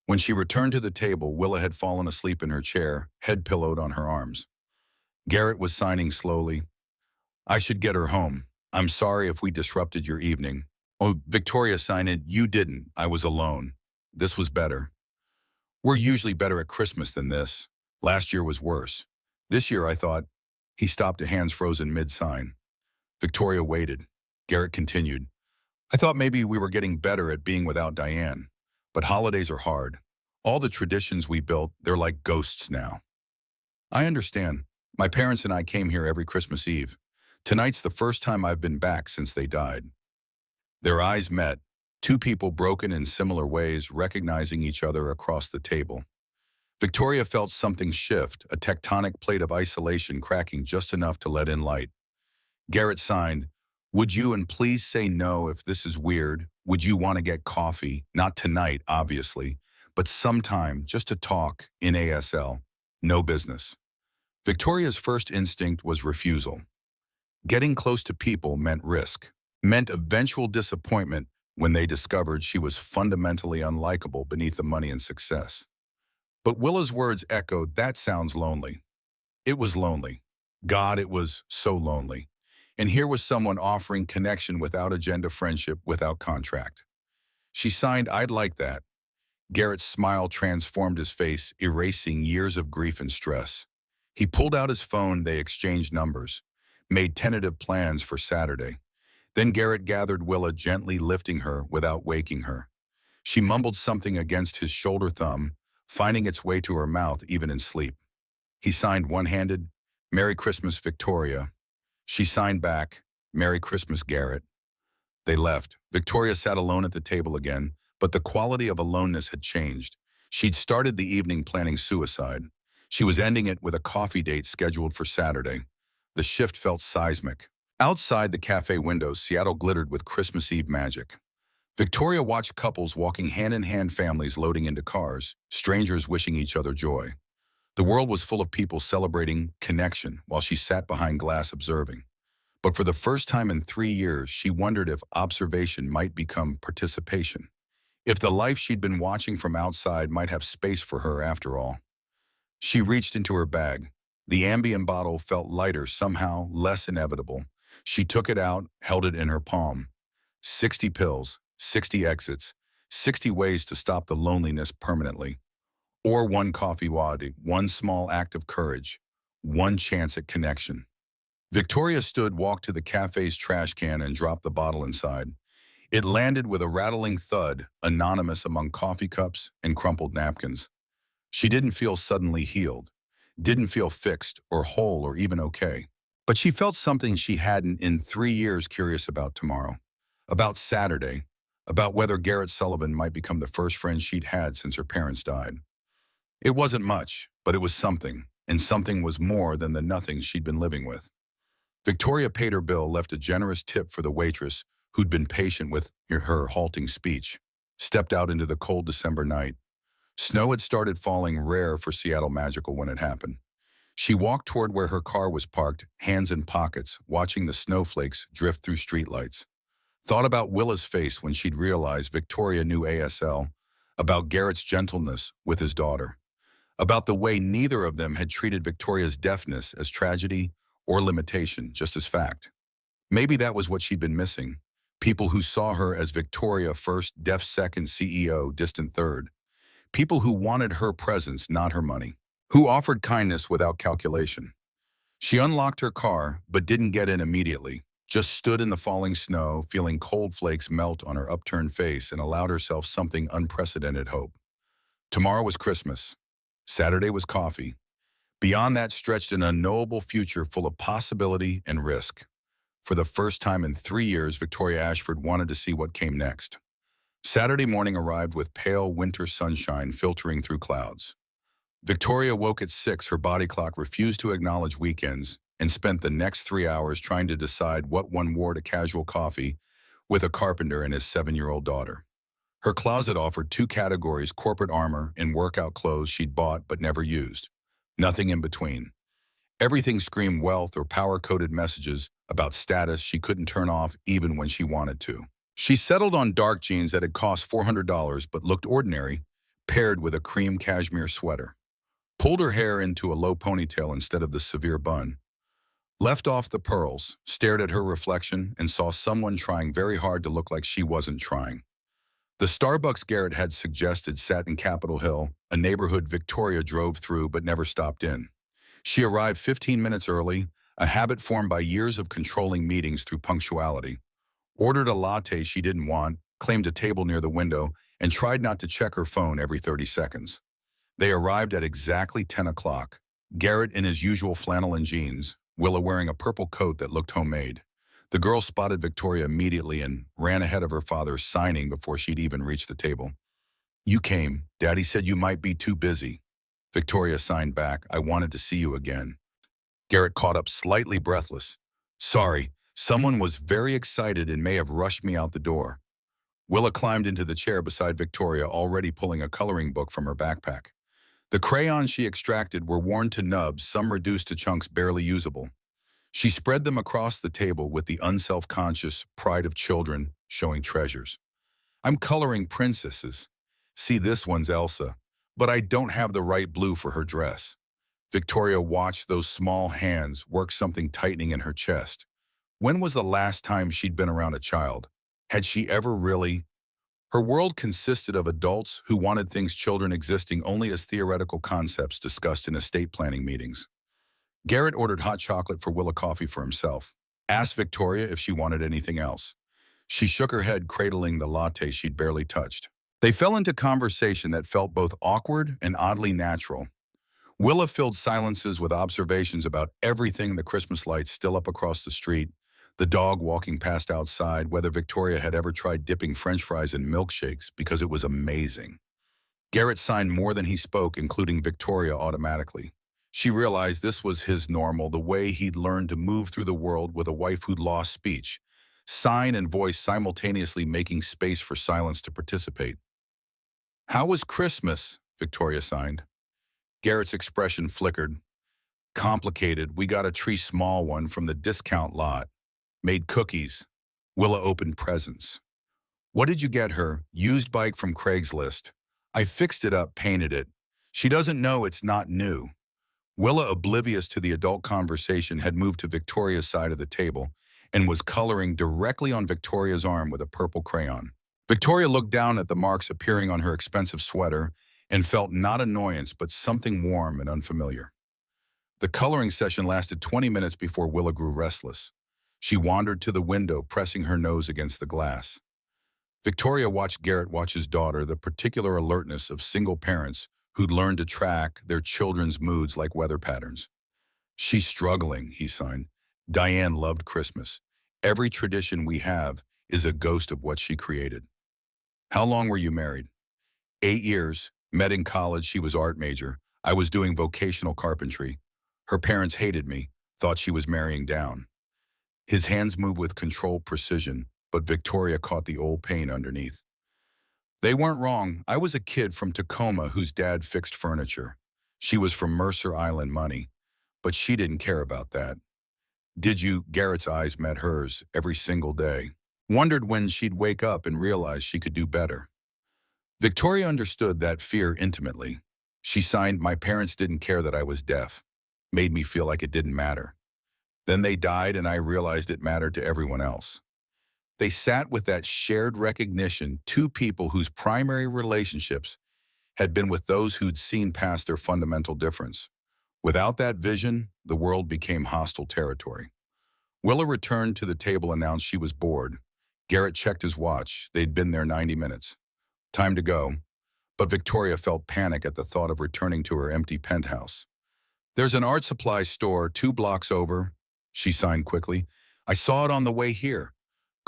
When she returned to the table, Willa had fallen asleep in her chair, head pillowed on her arms. Garrett was signing slowly. "I should get her home. I'm sorry if we disrupted your evening." "Oh," Victoria signed, "You didn't. I was alone. This was better. We're usually better at Christmas than this. Last year was worse. This year I thought—" He stopped, hands frozen mid-sign. Victoria waited. Garrett continued, "I thought maybe we were getting better at being without Diane. But holidays are hard. All the traditions we built, they're like ghosts now." "I understand. My parents and I came here every Christmas Eve. Tonight's the first time I've been back since they died." Their eyes met, two people broken in similar ways, recognizing each other across the table. Victoria felt something shift, a tectonic plate of isolation cracking just enough to let in light. Garrett signed, "Would you, and please say no if this is weird, would you want to get coffee? Not tonight, obviously, but sometime, just to talk, in ASL. No business." Victoria's first instinct was refusal. Getting close to people meant risk, meant eventual disappointment when they discovered she was fundamentally unlikable beneath the money and success. But Willa's words echoed, "That sounds lonely." It was lonely. God, it was so lonely. And here was someone offering connection without agenda, friendship without contract. She signed, "I'd like that." Garrett's smile transformed his face, erasing years of grief and stress. He pulled out his phone, they exchanged numbers, made tentative plans for Saturday. Then Garrett gathered Willa, gently lifting her without waking her. She mumbled something against his shoulder thumb, finding its way to her mouth even in sleep. He signed one-handed, "Merry Christmas, Victoria." She signed back, "Merry Christmas, Garrett." They left. Victoria sat alone at the table again, but the quality of aloneness had changed. She'd started the evening planning suicide. She was ending it with a coffee date scheduled for Saturday. The shift felt seismic. Outside the cafe windows, Seattle glittered with Christmas Eve magic. Victoria watched couples walking hand-in-hand, families loading into cars, strangers wishing each other joy. The world was full of people celebrating connection while she sat behind glass observing. But for the first time in 3 years, she wondered if observation might become participation. If the life she'd been watching from outside might have space for her after all. She reached into her bag. The Ambien bottle felt lighter, somehow less inevitable. She took it out, held it in her palm. 60 pills, 60 exits, 60 ways to stop the loneliness permanently. Or one coffee wadi, one small act of courage, one chance at connection. Victoria stood, walked to the cafe's trash can and dropped the bottle inside. It landed with a rattling thud, anonymous among coffee cups and crumpled napkins. She didn't feel suddenly healed, didn't feel fixed or whole or even okay. But she felt something she hadn't in 3 years, curious about tomorrow, about Saturday, about whether Garrett Sullivan might become the first friend she'd had since her parents died. It wasn't much, but it was something, and something was more than the nothing she'd been living with. Victoria paid her bill, left a generous tip for the waitress who'd been patient with her halting speech, stepped out into the cold December night. Snow had started falling, rare for Seattle Magical when it happened. She walked toward where her car was parked, hands in pockets, watching the snowflakes drift through streetlights. Thought about Willa's face when she'd realized Victoria knew ASL, about Garrett's gentleness with his daughter, about the way neither of them had treated Victoria's deafness as tragedy or limitation, just as fact. Maybe that was what she'd been missing. People who saw her as Victoria first, deaf second, CEO, distant third. People who wanted her presence, not her money. Who offered kindness without calculation. She unlocked her car, but didn't get in immediately. Just stood in the falling snow, feeling cold flakes melt on her upturned face, and allowed herself something unprecedented hope. Tomorrow was Christmas. Saturday was coffee. Beyond that stretched an unknowable future full of possibility and risk. For the first time in 3 years, Victoria Ashford wanted to see what came next. Saturday morning arrived with pale winter sunshine filtering through clouds. Victoria woke at 6, her body clock refused to acknowledge weekends, and spent the next 3 hours trying to decide what one wore to casual coffee with a carpenter and his 7-year-old daughter. Her closet offered 2 categories: corporate armor and workout clothes she'd bought but never used. Nothing in between. Everything screamed wealth or power-coded messages about status she couldn't turn off even when she wanted to. She settled on dark jeans that had cost $400 but looked ordinary, paired with a cream cashmere sweater. Pulled her hair into a low ponytail instead of the severe bun. Left off the pearls, stared at her reflection, and saw someone trying very hard to look like she wasn't trying. The Starbucks Garrett had suggested sat in Capitol Hill, a neighborhood Victoria drove through but never stopped in. She arrived 15 minutes early, a habit formed by years of controlling meetings through punctuality. Ordered a latte she didn't want, claimed a table near the window, and tried not to check her phone every 30 seconds. They arrived at exactly 10 o'clock. Garrett in his usual flannel and jeans, Willa wearing a purple coat that looked homemade. The girl spotted Victoria immediately and ran ahead of her father, signing before she'd even reached the table. "You came. Daddy said you might be too busy." Victoria signed back, "I wanted to see you again." Garrett caught up, slightly breathless. "Sorry, someone was very excited and may have rushed me out the door." Willa climbed into the chair beside Victoria, already pulling a coloring book from her backpack. The crayons she extracted were worn to nubs, some reduced to chunks barely usable. She spread them across the table with the unself-conscious pride of children showing treasures. "I'm coloring princesses. See, this one's Elsa, but I don't have the right blue for her dress." Victoria watched those small hands work, something tightening in her chest. When was the last time she'd been around a child? Had she ever really? Her world consisted of adults who wanted things children existing only as theoretical concepts discussed in estate planning meetings. Garrett ordered hot chocolate for Willa, coffee for himself. Asked Victoria if she wanted anything else. She shook her head, cradling the latte she'd barely touched. They fell into conversation that felt both awkward and oddly natural. Willa filled silences with observations about everything: the Christmas lights still up across the street, the dog walking past outside, whether Victoria had ever tried dipping French fries in milkshakes, because it was amazing. Garrett signed more than he spoke, including Victoria automatically. She realized this was his normal, the way he'd learned to move through the world with a wife who'd lost speech. Sign and voice simultaneously, making space for silence to participate. "How was Christmas?" Victoria signed. Garrett's expression flickered. "Complicated. We got a tree, small one, from the discount lot. Made cookies." Willa opened presents. "What did you get her?" "Used bike from Craigslist. I fixed it up, painted it. She doesn't know it's not new." Willa, oblivious to the adult conversation, had moved to Victoria's side of the table and was coloring directly on Victoria's arm with a purple crayon. Victoria looked down at the marks appearing on her expensive sweater and felt not annoyance but something warm and unfamiliar. The coloring session lasted 20 minutes before Willa grew restless. She wandered to the window, pressing her nose against the glass. Victoria watched Garrett watch his daughter, the particular alertness of single parents who'd learned to track their children's moods like weather patterns. "She's struggling," he signed. "Diane loved Christmas. Every tradition we have is a ghost of what she created." "How long were you married?" 8 years. Met in college. She was art major. I was doing vocational carpentry. Her parents hated me, thought she was marrying down. His hands moved with controlled precision, but Victoria caught the old pain underneath. They weren't wrong. I was a kid from Tacoma whose dad fixed furniture. She was from Mercer Island money, but she didn't care about that. Did you? Garrett's eyes met hers every single day. Wondered when she'd wake up and realize she could do better. Victoria understood that fear intimately. She signed, "My parents didn't care that I was deaf." Made me feel like it didn't matter. Then they died and I realized it mattered to everyone else. They sat with that shared recognition, two people whose primary relationships had been with those who'd seen past their fundamental difference. Without that vision, the world became hostile territory. Willa returned to the table and announced she was bored. Garrett checked his watch. They'd been there 90 minutes. Time to go. But Victoria felt panic at the thought of returning to her empty penthouse. "There's an art supply store 2 blocks over," she signed quickly. "I saw it on the way here.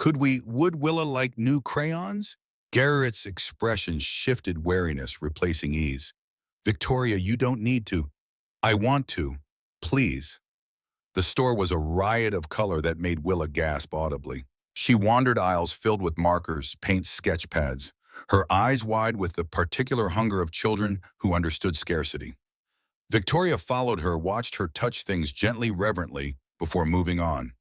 Would Willa like new crayons?" Garrett's expression shifted, wariness replacing ease. "Victoria, you don't need to." "I want to. Please." The store was a riot of color that made Willa gasp audibly. She wandered aisles filled with markers, paint, sketch pads, her eyes wide with the particular hunger of children who understood scarcity. Victoria followed her, watched her touch things gently, reverently, before moving on.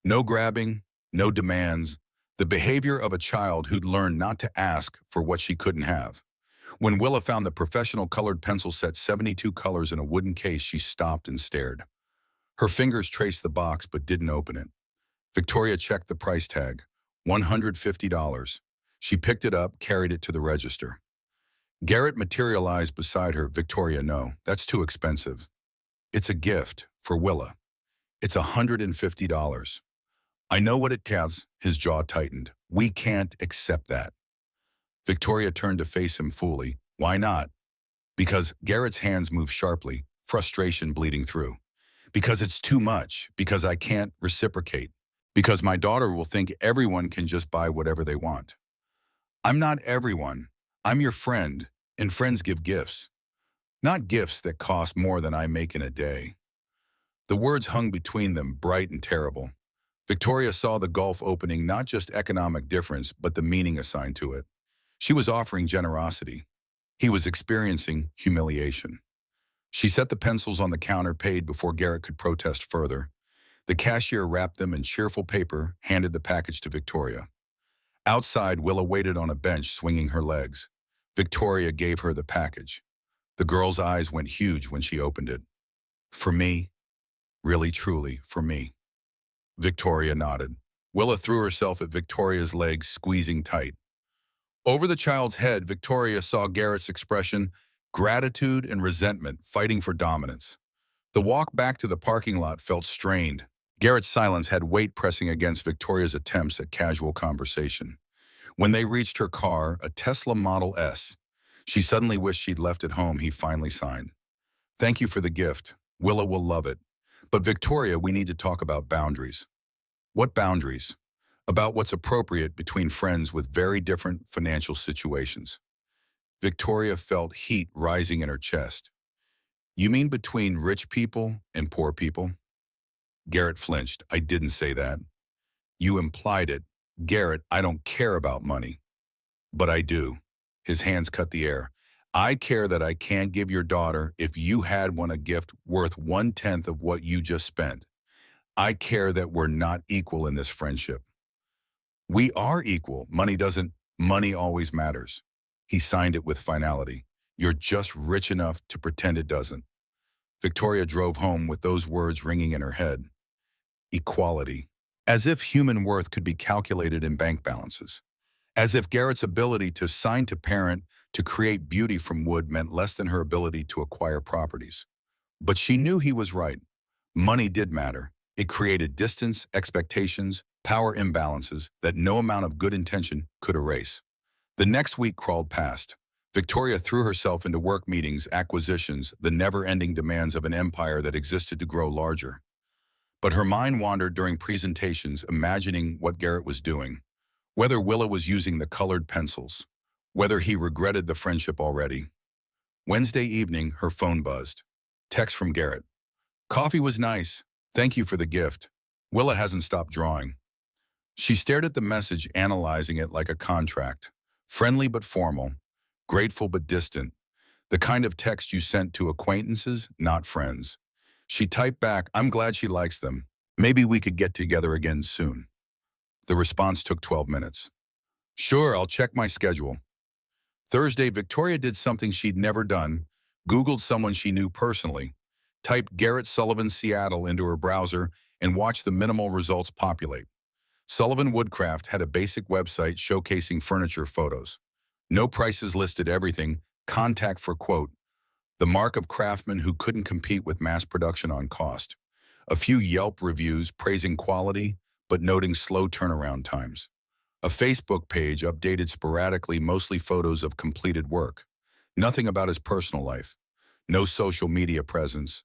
No grabbing, no demands, the behavior of a child who'd learned not to ask for what she couldn't have. When Willa found the professional colored pencil set, 72 colors in a wooden case, she stopped and stared. Her fingers traced the box but didn't open it. Victoria checked the price tag, $150. She picked it up, carried it to the register. Garrett materialized beside her. "Victoria, no, that's too expensive. It's a gift for Willa. It's $150. "I know what it has." His jaw tightened. "We can't accept that." Victoria turned to face him fully. "Why not?" "Because," Garrett's hands moved sharply, frustration bleeding through. "Because it's too much. Because I can't reciprocate. Because my daughter will think everyone can just buy whatever they want." "I'm not everyone. I'm your friend, and friends give gifts. Not gifts that cost more than I make in a day." The words hung between them, bright and terrible. Victoria saw the gulf opening, not just economic difference, but the meaning assigned to it. She was offering generosity. He was experiencing humiliation. She set the pencils on the counter, paid before Garrett could protest further. The cashier wrapped them in cheerful paper, handed the package to Victoria. Outside, Willa waited on a bench, swinging her legs. Victoria gave her the package. The girl's eyes went huge when she opened it. "For me? Really, truly, for me?" Victoria nodded. Willa threw herself at Victoria's legs, squeezing tight. Over the child's head, Victoria saw Garrett's expression, gratitude and resentment fighting for dominance. The walk back to the parking lot felt strained. Garrett's silence had weight pressing against Victoria's attempts at casual conversation. When they reached her car, a Tesla Model S, she suddenly wished she'd left it home. He finally signed. "Thank you for the gift. Willa will love it. But Victoria, we need to talk about boundaries." "What boundaries?" "About what's appropriate between friends with very different financial situations." Victoria felt heat rising in her chest. "You mean between rich people and poor people?" Garrett flinched. "I didn't say that." "You implied it." "Garrett, I don't care about money." "But I do." His hands cut the air. "I care that I can't give your daughter, if you had one, a gift worth 1/10 of what you just spent. I care that we're not equal in this friendship." "We are equal. Money always matters." He signed it with finality. "You're just rich enough to pretend it doesn't." Victoria drove home with those words ringing in her head. Equality. As if human worth could be calculated in bank balances. As if Garrett's ability to sign to parent, to create beauty from wood meant less than her ability to acquire properties. But she knew he was right. Money did matter. It created distance, expectations, power imbalances that no amount of good intention could erase. The next week crawled past. Victoria threw herself into work meetings, acquisitions, the never-ending demands of an empire that existed to grow larger. But her mind wandered during presentations, imagining what Garrett was doing. Whether Willa was using the colored pencils. Whether he regretted the friendship already. Wednesday evening, her phone buzzed. Text from Garrett. "Coffee was nice. Thank you for the gift." Willa hasn't stopped drawing. She stared at the message, analyzing it like a contract. Friendly but formal, grateful but distant, the kind of text you sent to acquaintances, not friends. She typed back, "I'm glad she likes them. Maybe we could get together again soon." The response took 12 minutes. "Sure, I'll check my schedule." Thursday, Victoria did something she'd never done, Googled someone she knew personally, typed Garrett Sullivan Seattle into her browser, and watched the minimal results populate. Sullivan Woodcraft had a basic website showcasing furniture photos. No prices listed, everything, contact for quote, the mark of craftsmen who couldn't compete with mass production on cost. A few Yelp reviews praising quality, but noting slow turnaround times. A Facebook page updated sporadically, mostly photos of completed work. Nothing about his personal life. No social media presence.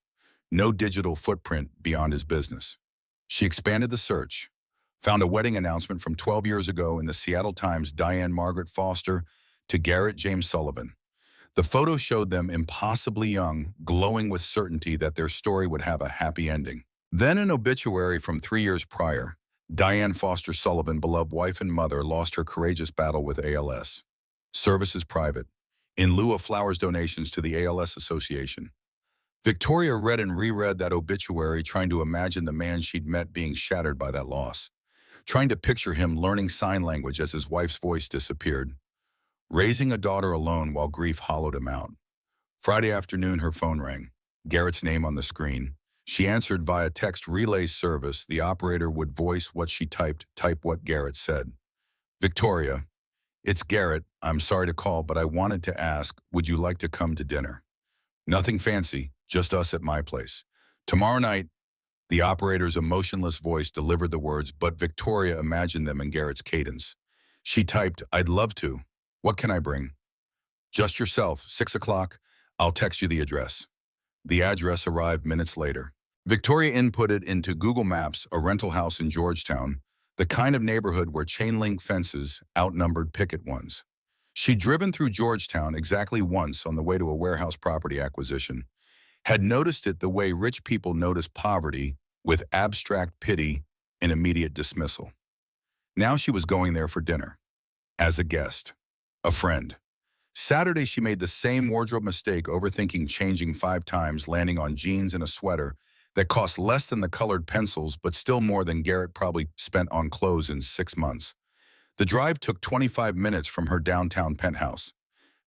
No digital footprint beyond his business. She expanded the search, found a wedding announcement from 12 years ago in the Seattle Times, Diane Margaret Foster to Garrett James Sullivan. The photo showed them impossibly young, glowing with certainty that their story would have a happy ending. Then an obituary from 3 years prior. Diane Foster Sullivan, beloved wife and mother, lost her courageous battle with ALS. Services private. In lieu of flowers, donations to the ALS Association. Victoria read and reread that obituary, trying to imagine the man she'd met being shattered by that loss. Trying to picture him learning sign language as his wife's voice disappeared. Raising a daughter alone while grief hollowed him out. Friday afternoon, her phone rang. Garrett's name on the screen. She answered via text relay service. The operator would voice what she typed, type what Garrett said. "Victoria, it's Garrett. I'm sorry to call, but I wanted to ask, would you like to come to dinner? Nothing fancy, just us at my place. Tomorrow night." The operator's emotionless voice delivered the words, but Victoria imagined them in Garrett's cadence. She typed, "I'd love to. What can I bring?" "Just yourself, 6 o'clock. I'll text you the address." The address arrived minutes later. Victoria inputted into Google Maps a rental house in Georgetown, the kind of neighborhood where chain-link fences outnumbered picket ones. She'd driven through Georgetown exactly once on the way to a warehouse property acquisition, had noticed it the way rich people notice poverty, with abstract pity and immediate dismissal. Now she was going there for dinner. As a guest. A friend. Saturday, she made the same wardrobe mistake, overthinking changing 5 times, landing on jeans and a sweater that cost less than the colored pencils, but still more than Garrett probably spent on clothes in 6 months. The drive took 25 minutes from her downtown penthouse.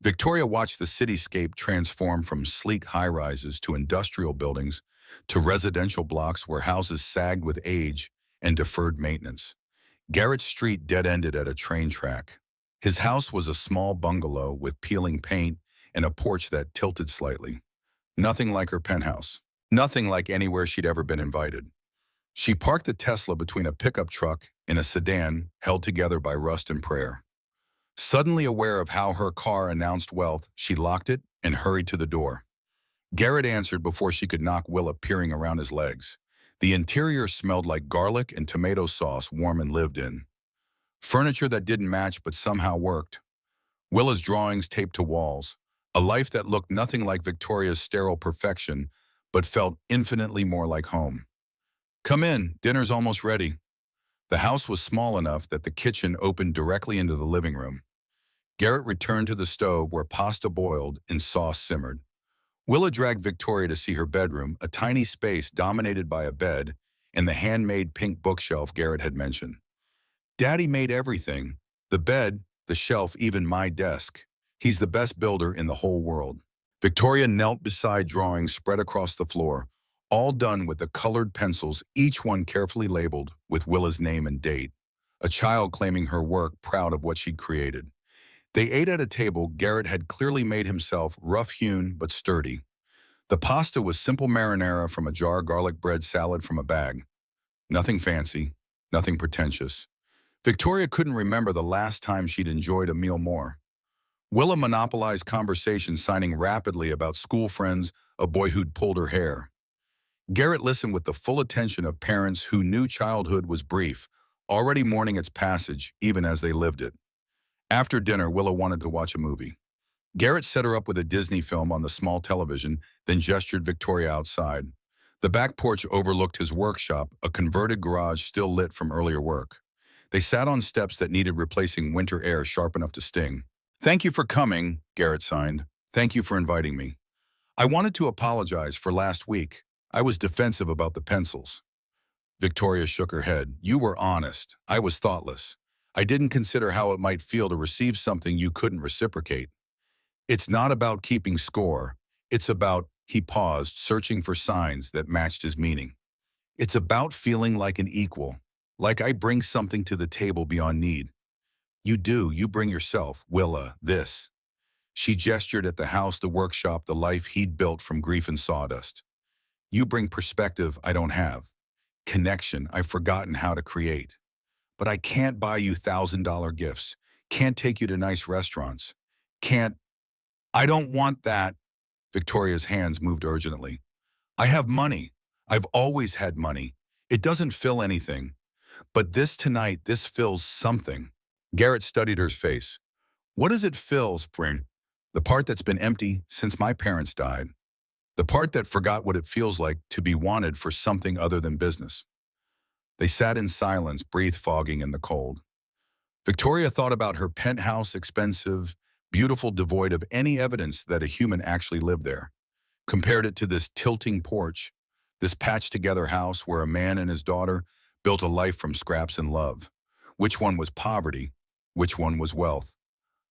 Victoria watched the cityscape transform from sleek high-rises to industrial buildings to residential blocks where houses sagged with age and deferred maintenance. Garrett's street dead-ended at a train track. His house was a small bungalow with peeling paint and a porch that tilted slightly. Nothing like her penthouse. Nothing like anywhere she'd ever been invited. She parked the Tesla between a pickup truck and a sedan held together by rust and prayer. Suddenly aware of how her car announced wealth, she locked it and hurried to the door. Garrett answered before she could knock, Willa peering around his legs. The interior smelled like garlic and tomato sauce, warm and lived in. Furniture that didn't match but somehow worked. Willa's drawings taped to walls. A life that looked nothing like Victoria's sterile perfection, but felt infinitely more like home. "Come in, dinner's almost ready." The house was small enough that the kitchen opened directly into the living room. Garrett returned to the stove where pasta boiled and sauce simmered. Willa dragged Victoria to see her bedroom, a tiny space dominated by a bed and the handmade pink bookshelf Garrett had mentioned. "Daddy made everything. The bed, the shelf, even my desk. He's the best builder in the whole world." Victoria knelt beside drawings spread across the floor, all done with the colored pencils, each one carefully labeled with Willa's name and date. A child claiming her work, proud of what she'd created. They ate at a table Garrett had clearly made himself, rough-hewn but sturdy. The pasta was simple marinara from a jar, garlic bread salad from a bag. Nothing fancy, nothing pretentious. Victoria couldn't remember the last time she'd enjoyed a meal more. Willa monopolized conversation, signing rapidly about school friends, a boy who'd pulled her hair. Garrett listened with the full attention of parents who knew childhood was brief, already mourning its passage, even as they lived it. After dinner, Willa wanted to watch a movie. Garrett set her up with a Disney film on the small television, then gestured Victoria outside. The back porch overlooked his workshop, a converted garage still lit from earlier work. They sat on steps that needed replacing winter air sharp enough to sting. "Thank you for coming," Garrett signed. "Thank you for inviting me. I wanted to apologize for last week. I was defensive about the pencils." Victoria shook her head. "You were honest. I was thoughtless. I didn't consider how it might feel to receive something you couldn't reciprocate. It's not about keeping score. It's about," he paused, searching for signs that matched his meaning. "It's about feeling like an equal, like I bring something to the table beyond need." "You do. You bring yourself, Willa, this." She gestured at the house, the workshop, the life he'd built from grief and sawdust. "You bring perspective I don't have, connection I've forgotten how to create. But I can't buy you $1,000 gifts, can't take you to nice restaurants, can't—" "I don't want that." Victoria's hands moved urgently. "I have money. I've always had money. It doesn't fill anything. But this tonight, this fills something." Garrett studied her face. "What does it fill, Spring?" "The part that's been empty since my parents died. The part that forgot what it feels like to be wanted for something other than business." They sat in silence, breath fogging in the cold. Victoria thought about her penthouse, expensive, beautiful, devoid of any evidence that a human actually lived there. Compared it to this tilting porch, this patched-together house where a man and his daughter built a life from scraps and love. Which one was poverty? Which one was wealth?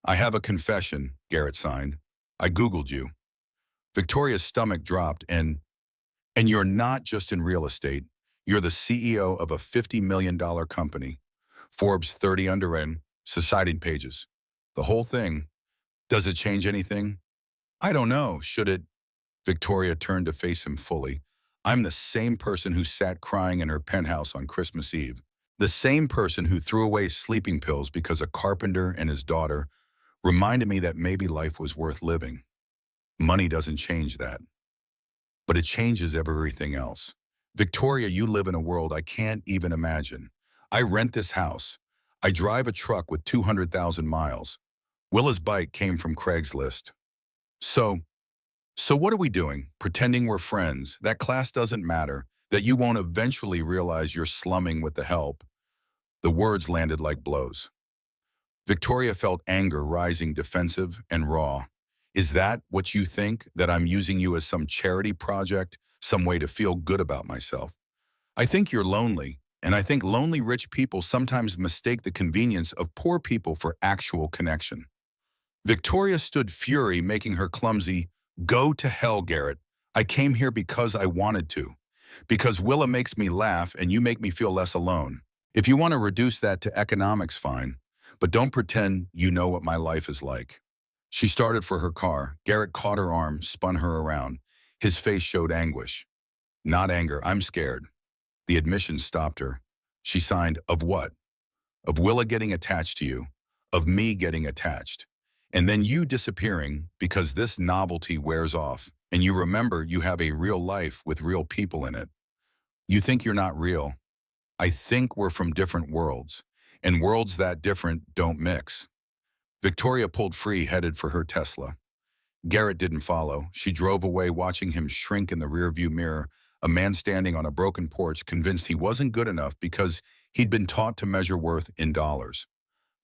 "I have a confession," Garrett signed. "I Googled you." Victoria's stomach dropped. And you're not just in real estate. You're the CEO of a $50 million company. Forbes 30 under and society pages. The whole thing. Does it change anything?" "I don't know. Should it?" Victoria turned to face him fully. "I'm the same person who sat crying in her penthouse on Christmas Eve. The same person who threw away sleeping pills because a carpenter and his daughter reminded me that maybe life was worth living. Money doesn't change that. But it changes everything else. Victoria, you live in a world I can't even imagine. I rent this house. I drive a truck with 200,000 miles. Willa's bike came from Craigslist. So, so what are we doing? Pretending we're friends, that class doesn't matter, that you won't eventually realize you're slumming with the help." The words landed like blows. Victoria felt anger rising, defensive and raw. "Is that what you think, that I'm using you as some charity project, some way to feel good about myself? I think you're lonely, and I think lonely rich people sometimes mistake the convenience of poor people for actual connection." Victoria stood fury, making her clumsy. "Go to hell, Garrett. I came here because I wanted to. Because Willa makes me laugh and you make me feel less alone. If you want to reduce that to economics, fine. But don't pretend you know what my life is like." She started for her car. Garrett caught her arm, spun her around. His face showed anguish. "Not anger, I'm scared." The admission stopped her. She signed, "Of what?" "Of Willa getting attached to you. Of me getting attached. And then you disappearing because this novelty wears off, and you remember you have a real life with real people in it. You think you're not real. I think we're from different worlds, and worlds that different don't mix." Victoria pulled free, headed for her Tesla. Garrett didn't follow. She drove away, watching him shrink in the rearview mirror, a man standing on a broken porch, convinced he wasn't good enough because he'd been taught to measure worth in dollars.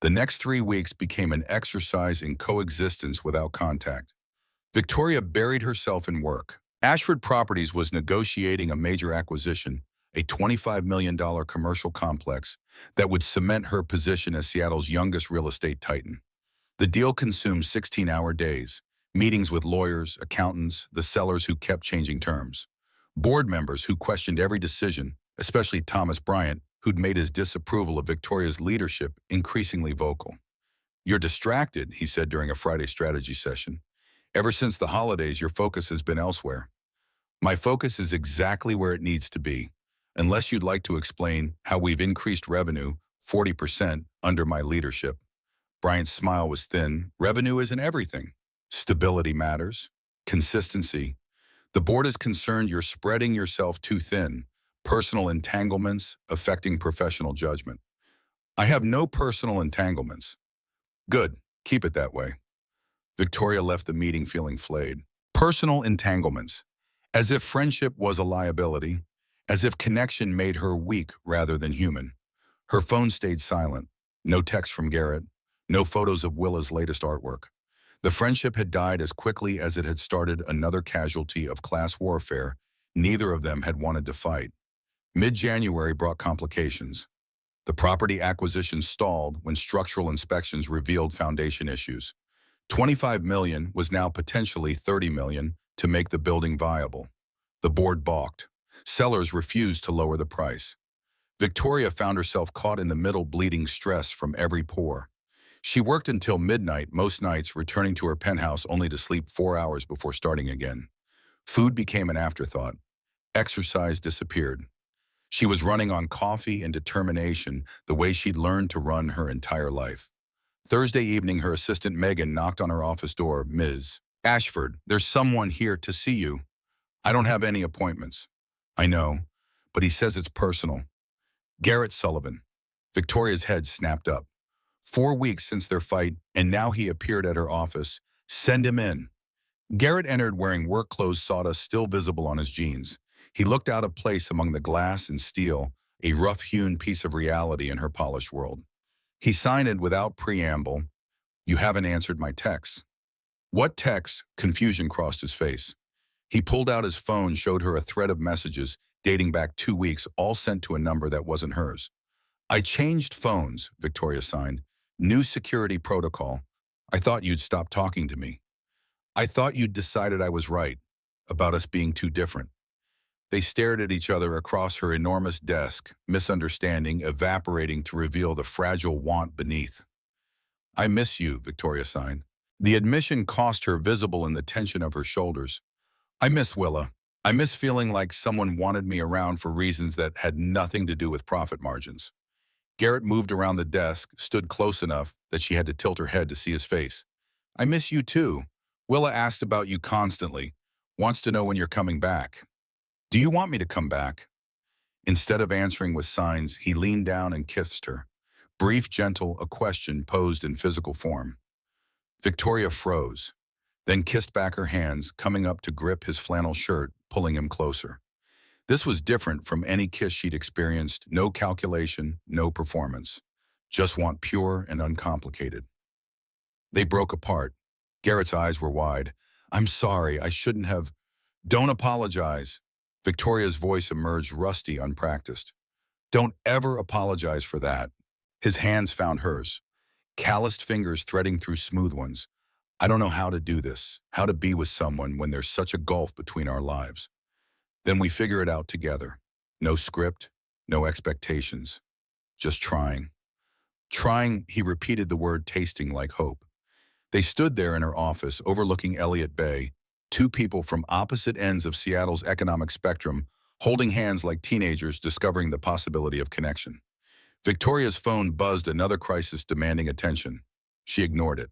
The next 3 weeks became an exercise in coexistence without contact. Victoria buried herself in work. Ashford Properties was negotiating a major acquisition, a $25 million commercial complex that would cement her position as Seattle's youngest real estate titan. The deal consumed 16-hour days, meetings with lawyers, accountants, the sellers who kept changing terms, board members who questioned every decision, especially Thomas Bryant, who'd made his disapproval of Victoria's leadership increasingly vocal. "You're distracted," he said during a Friday strategy session. "Ever since the holidays, your focus has been elsewhere." "My focus is exactly where it needs to be, unless you'd like to explain how we've increased revenue 40% under my leadership." Bryant's smile was thin. "Revenue isn't everything. Stability matters. Consistency. The board is concerned you're spreading yourself too thin. Personal entanglements affecting professional judgment." "I have no personal entanglements." "Good. Keep it that way." Victoria left the meeting feeling flayed. Personal entanglements. As if friendship was a liability, as if connection made her weak rather than human. Her phone stayed silent. No text from Garrett, no photos of Willa's latest artwork. The friendship had died as quickly as it had started, another casualty of class warfare. Neither of them had wanted to fight. Mid-January brought complications. The property acquisition stalled when structural inspections revealed foundation issues. 25 million was now potentially 30 million to make the building viable. The board balked. Sellers refused to lower the price. Victoria found herself caught in the middle, bleeding stress from every pore. She worked until midnight most nights, returning to her penthouse only to sleep 4 hours before starting again. Food became an afterthought. Exercise disappeared. She was running on coffee and determination, the way she'd learned to run her entire life. Thursday evening, her assistant Megan knocked on her office door. "Ms. Ashford, there's someone here to see you." "I don't have any appointments." "I know, but he says it's personal." "Garrett Sullivan." Victoria's head snapped up. 4 weeks since their fight, and now he appeared at her office. "Send him in." Garrett entered wearing work clothes, sawdust still visible on his jeans. He looked out of place among the glass and steel, a rough-hewn piece of reality in her polished world. He signed it without preamble. "You haven't answered my texts." "What texts?" Confusion crossed his face. He pulled out his phone, showed her a thread of messages dating back 2 weeks, all sent to a number that wasn't hers. "I changed phones," Victoria signed. "New security protocol. I thought you'd stop talking to me. I thought you'd decided I was right, about us being too different." They stared at each other across her enormous desk, misunderstanding evaporating to reveal the fragile want beneath. "I miss you," Victoria signed. The admission cost her visible in the tension of her shoulders. "I miss Willa. I miss feeling like someone wanted me around for reasons that had nothing to do with profit margins." Garrett moved around the desk, stood close enough that she had to tilt her head to see his face. "I miss you too. Willa asked about you constantly. Wants to know when you're coming back." "Do you want me to come back?" Instead of answering with signs, he leaned down and kissed her. Brief, gentle, a question posed in physical form. Victoria froze, then kissed back her hands, coming up to grip his flannel shirt, pulling him closer. This was different from any kiss she'd experienced. No calculation, no performance. Just want pure and uncomplicated. They broke apart. Garrett's eyes were wide. "I'm sorry, I shouldn't have." "Don't apologize." Victoria's voice emerged rusty, unpracticed. "Don't ever apologize for that." His hands found hers, calloused fingers threading through smooth ones. "I don't know how to do this, how to be with someone when there's such a gulf between our lives. Then we figure it out together. No script, no expectations. Just trying." Trying, he repeated the word, tasting like hope. They stood there in her office, overlooking Elliott Bay, two people from opposite ends of Seattle's economic spectrum, holding hands like teenagers discovering the possibility of connection. Victoria's phone buzzed, another crisis demanding attention. She ignored it.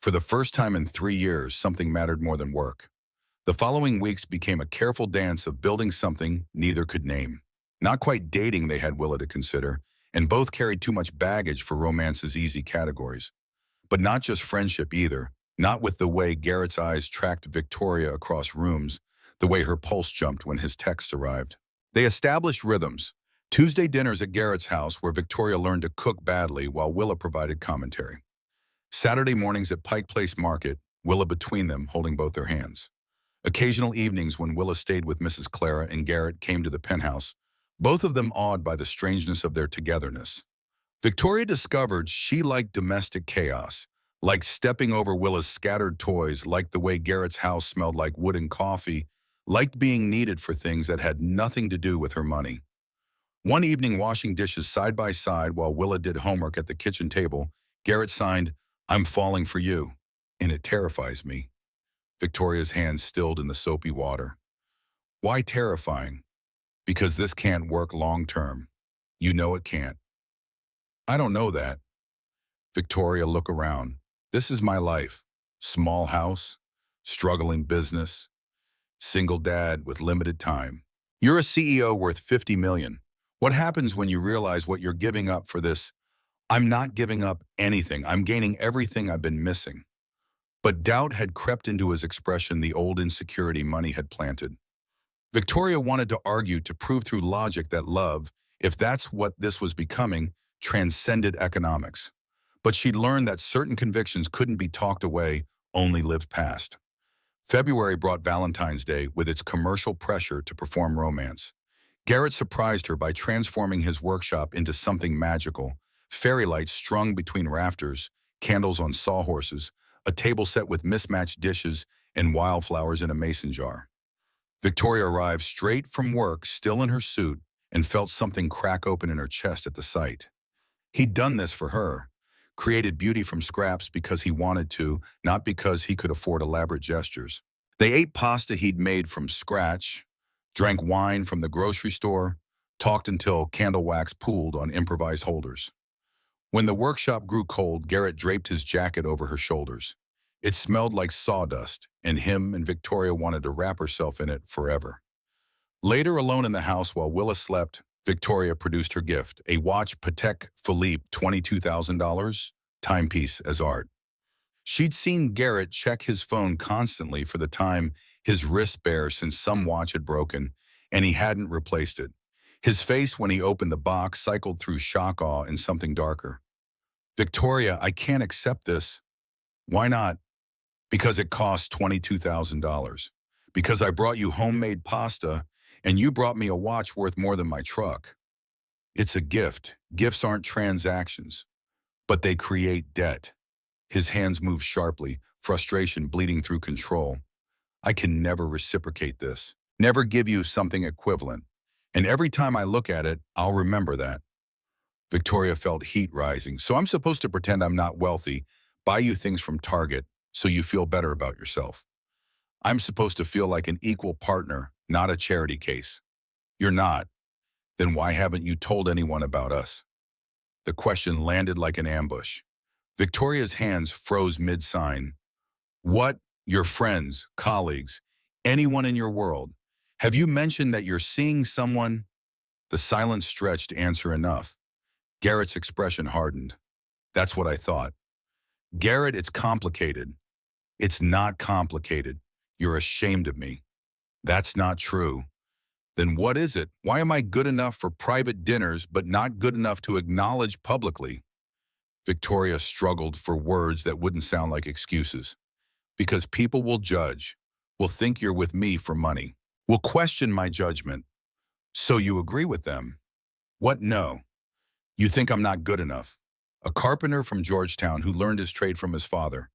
For the first time in 3 years, something mattered more than work. The following weeks became a careful dance of building something neither could name. Not quite dating, they had Willa to consider, and both carried too much baggage for romance's easy categories. But not just friendship either, not with the way Garrett's eyes tracked Victoria across rooms, the way her pulse jumped when his text arrived. They established rhythms. Tuesday dinners at Garrett's house, where Victoria learned to cook badly while Willa provided commentary. Saturday mornings at Pike Place Market, Willa between them, holding both their hands. Occasional evenings when Willa stayed with Mrs. Clara and Garrett came to the penthouse, both of them awed by the strangeness of their togetherness. Victoria discovered she liked domestic chaos, liked stepping over Willa's scattered toys, liked the way Garrett's house smelled like wood and coffee, liked being needed for things that had nothing to do with her money. One evening, washing dishes side by side while Willa did homework at the kitchen table, Garrett signed, "I'm falling for you, and it terrifies me." Victoria's hands stilled in the soapy water. "Why terrifying?" "Because this can't work long term. You know it can't." "I don't know that." Victoria, look around. "This is my life. Small house, struggling business, single dad with limited time. You're a CEO worth 50 million. What happens when you realize what you're giving up for this?" "I'm not giving up anything. I'm gaining everything I've been missing." But doubt had crept into his expression, the old insecurity money had planted. Victoria wanted to argue to prove through logic that love, if that's what this was becoming, transcended economics. But she'd learned that certain convictions couldn't be talked away, only lived past. February brought Valentine's Day with its commercial pressure to perform romance. Garrett surprised her by transforming his workshop into something magical: fairy lights strung between rafters, candles on sawhorses, a table set with mismatched dishes, and wildflowers in a mason jar. Victoria arrived straight from work, still in her suit, and felt something crack open in her chest at the sight. He'd done this for her, created beauty from scraps because he wanted to, not because he could afford elaborate gestures. They ate pasta he'd made from scratch, drank wine from the grocery store, talked until candle wax pooled on improvised holders. When the workshop grew cold, Garrett draped his jacket over her shoulders. It smelled like sawdust, and him and Victoria wanted to wrap herself in it forever. Later, alone in the house while Willa slept, Victoria produced her gift, a watch Patek Philippe $22,000 timepiece as art. She'd seen Garrett check his phone constantly for the time his wrist bare since some watch had broken, and he hadn't replaced it. His face when he opened the box cycled through shock, awe, and something darker. "Victoria, I can't accept this." "Why not?" "Because it costs $22,000. Because I brought you homemade pasta, and you brought me a watch worth more than my truck." "It's a gift. Gifts aren't transactions, but they create debt." His hands moved sharply, frustration bleeding through control. "I can never reciprocate this, never give you something equivalent. And every time I look at it, I'll remember that." Victoria felt heat rising. "So I'm supposed to pretend I'm not wealthy, buy you things from Target, so you feel better about yourself. I'm supposed to feel like an equal partner, not a charity case. You're not. Then why haven't you told anyone about us?" The question landed like an ambush. Victoria's hands froze mid-sign. "What? Your friends, colleagues, anyone in your world? Have you mentioned that you're seeing someone?" The silence stretched answer enough. Garrett's expression hardened. "That's what I thought." "Garrett, it's complicated." "It's not complicated. You're ashamed of me." "That's not true." "Then what is it? Why am I good enough for private dinners but not good enough to acknowledge publicly?" Victoria struggled for words that wouldn't sound like excuses. "Because people will judge, will think you're with me for money, will question my judgment." "So you agree with them?" "What? No. You think I'm not good enough." A carpenter from Georgetown who learned his trade from his father.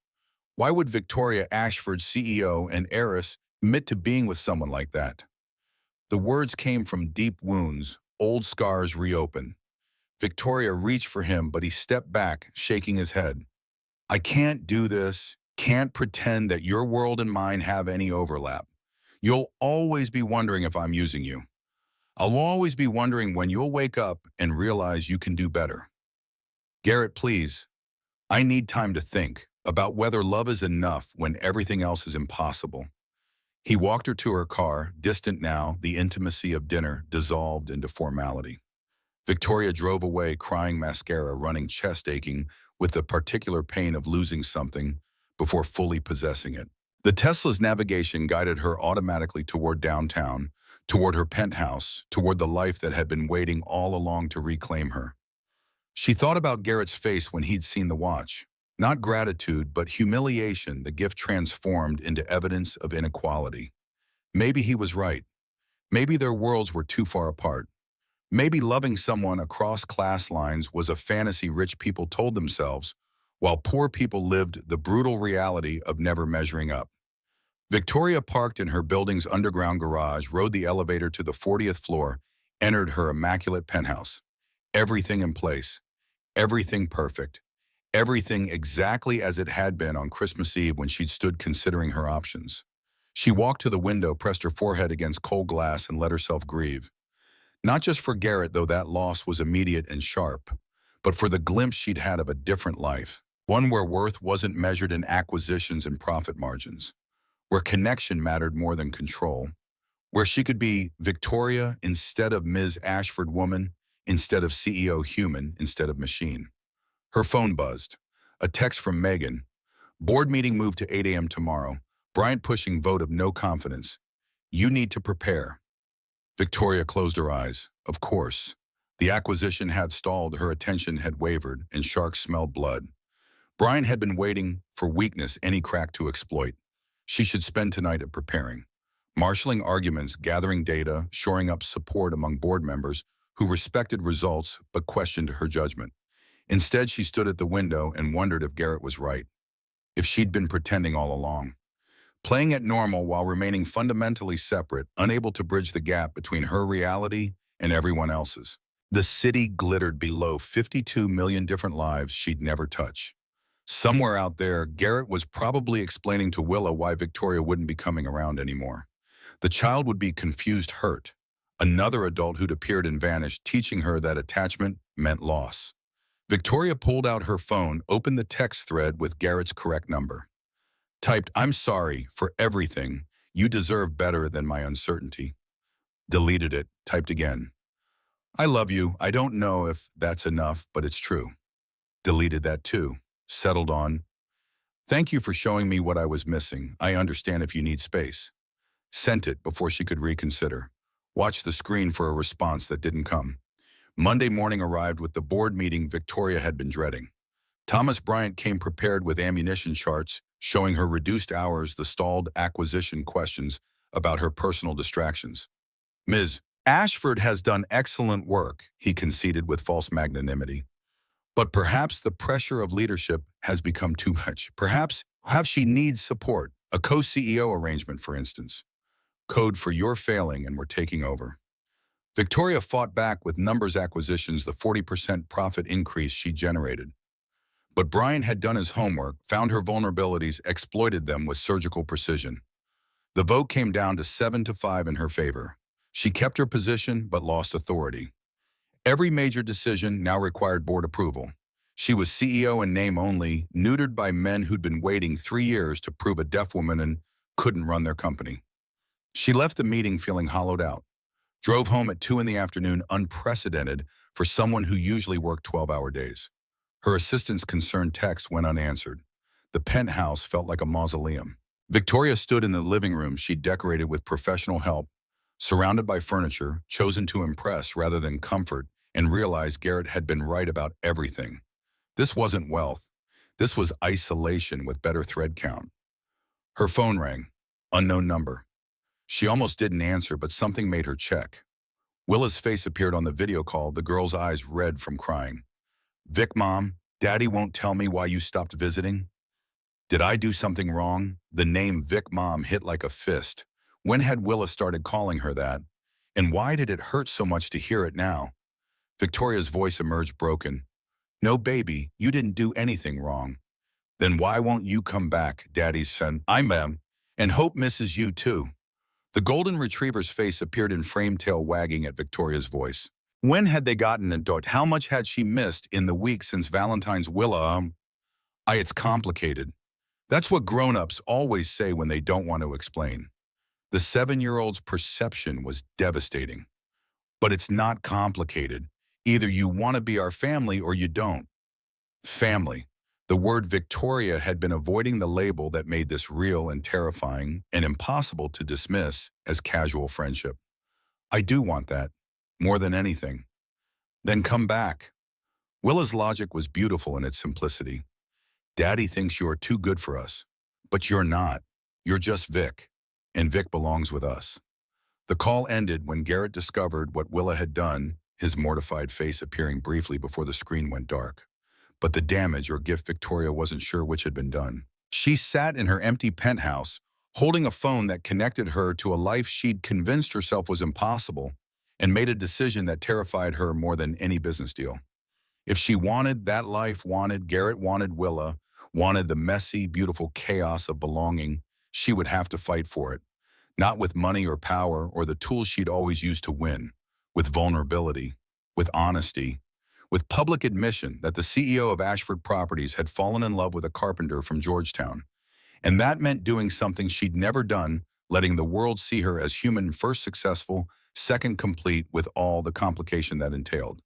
Why would Victoria Ashford, CEO and heiress, admit to being with someone like that? The words came from deep wounds, old scars reopened. Victoria reached for him, but he stepped back, shaking his head. "I can't do this, can't pretend that your world and mine have any overlap. You'll always be wondering if I'm using you. I'll always be wondering when you'll wake up and realize you can do better." "Garrett, please. I need time to think about whether love is enough when everything else is impossible." He walked her to her car, distant now, the intimacy of dinner dissolved into formality. Victoria drove away, crying mascara, running chest aching with the particular pain of losing something before fully possessing it. The Tesla's navigation guided her automatically toward downtown, toward her penthouse, toward the life that had been waiting all along to reclaim her. She thought about Garrett's face when he'd seen the watch. Not gratitude, but humiliation, the gift transformed into evidence of inequality. Maybe he was right. Maybe their worlds were too far apart. Maybe loving someone across class lines was a fantasy rich people told themselves, while poor people lived the brutal reality of never measuring up. Victoria parked in her building's underground garage, rode the elevator to the 40th floor, entered her immaculate penthouse. Everything in place. Everything perfect. Everything exactly as it had been on Christmas Eve when she'd stood considering her options. She walked to the window, pressed her forehead against cold glass, and let herself grieve. Not just for Garrett, though that loss was immediate and sharp, but for the glimpse she'd had of a different life, one where worth wasn't measured in acquisitions and profit margins, where connection mattered more than control, where she could be Victoria instead of Ms. Ashford woman, instead of CEO human, instead of machine. Her phone buzzed. A text from Megan. "Board meeting moved to 8 a.m. tomorrow. Bryant pushing vote of no confidence. You need to prepare." Victoria closed her eyes. Of course. The acquisition had stalled, her attention had wavered, and sharks smelled blood. Brian had been waiting for weakness, any crack to exploit. She should spend tonight at preparing. Marshalling arguments, gathering data, shoring up support among board members who respected results but questioned her judgment. Instead, she stood at the window and wondered if Garrett was right, if she'd been pretending all along. Playing it normal while remaining fundamentally separate, unable to bridge the gap between her reality and everyone else's. The city glittered below 52 million different lives she'd never touch. Somewhere out there, Garrett was probably explaining to Willa why Victoria wouldn't be coming around anymore. The child would be confused hurt. Another adult who'd appeared and vanished, teaching her that attachment meant loss. Victoria pulled out her phone, opened the text thread with Garrett's correct number. Typed, "I'm sorry for everything. You deserve better than my uncertainty." Deleted it, typed again. "I love you. I don't know if that's enough, but it's true." Deleted that too. Settled on, "Thank you for showing me what I was missing. I understand if you need space." Sent it before she could reconsider. Watched the screen for a response that didn't come. Monday morning arrived with the board meeting Victoria had been dreading. Thomas Bryant came prepared with ammunition charts showing her reduced hours, the stalled acquisition questions about her personal distractions. "Ms. Ashford has done excellent work," he conceded with false magnanimity. "But perhaps the pressure of leadership has become too much. Perhaps she needs support, a co-CEO arrangement, for instance. Code for you're failing and we're taking over." Victoria fought back with numbers acquisitions, the 40% profit increase she generated. But Brian had done his homework, found her vulnerabilities, exploited them with surgical precision. The vote came down to 7-5 in her favor. She kept her position but lost authority. Every major decision now required board approval. She was CEO in name only, neutered by men who'd been waiting 3 years to prove a deaf woman and couldn't run their company. She left the meeting feeling hollowed out. Drove home at 2 in the afternoon, unprecedented for someone who usually worked 12-hour days. Her assistant's concerned text went unanswered. The penthouse felt like a mausoleum. Victoria stood in the living room she'd decorated with professional help, surrounded by furniture, chosen to impress rather than comfort, and realized Garrett had been right about everything. This wasn't wealth. This was isolation with better thread count. Her phone rang. Unknown number. She almost didn't answer, but something made her check. Willa's face appeared on the video call, the girl's eyes red from crying. "Vic, Mom, Daddy won't tell me why you stopped visiting." Did I do something wrong? The name Vic Mom hit like a fist. When had Willa started calling her that? And why did it hurt so much to hear it now? Victoria's voice emerged broken. "No, baby, you didn't do anything wrong." "Then why won't you come back?" Daddy said. "I'm and Hope misses you too." The golden retriever's face appeared in frame, tail wagging at Victoria's voice. When had they gotten into it? How much had she missed in the week since Valentine's? Willa, it's complicated. That's what grown-ups always say when they don't want to explain. The 7-year-old's perception was devastating. But it's not complicated. Either you want to be our family or you don't. Family. The word Victoria had been avoiding the label that made this real and terrifying and impossible to dismiss as casual friendship. "I do want that. More than anything." "Then come back." Willa's logic was beautiful in its simplicity. "Daddy thinks you are too good for us. But you're not. You're just Vic. And Vic belongs with us." The call ended when Garrett discovered what Willa had done, his mortified face appearing briefly before the screen went dark. But the damage or gift, Victoria wasn't sure which had been done. She sat in her empty penthouse, holding a phone that connected her to a life she'd convinced herself was impossible, and made a decision that terrified her more than any business deal. If she wanted that life, wanted Garrett, wanted Willa, wanted the messy, beautiful chaos of belonging, she would have to fight for it. Not with money or power or the tools she'd always used to win, with vulnerability, with honesty, with public admission that the CEO of Ashford Properties had fallen in love with a carpenter from Georgetown. And that meant doing something she'd never done, letting the world see her as human, first successful, second complete, with all the complication that entailed.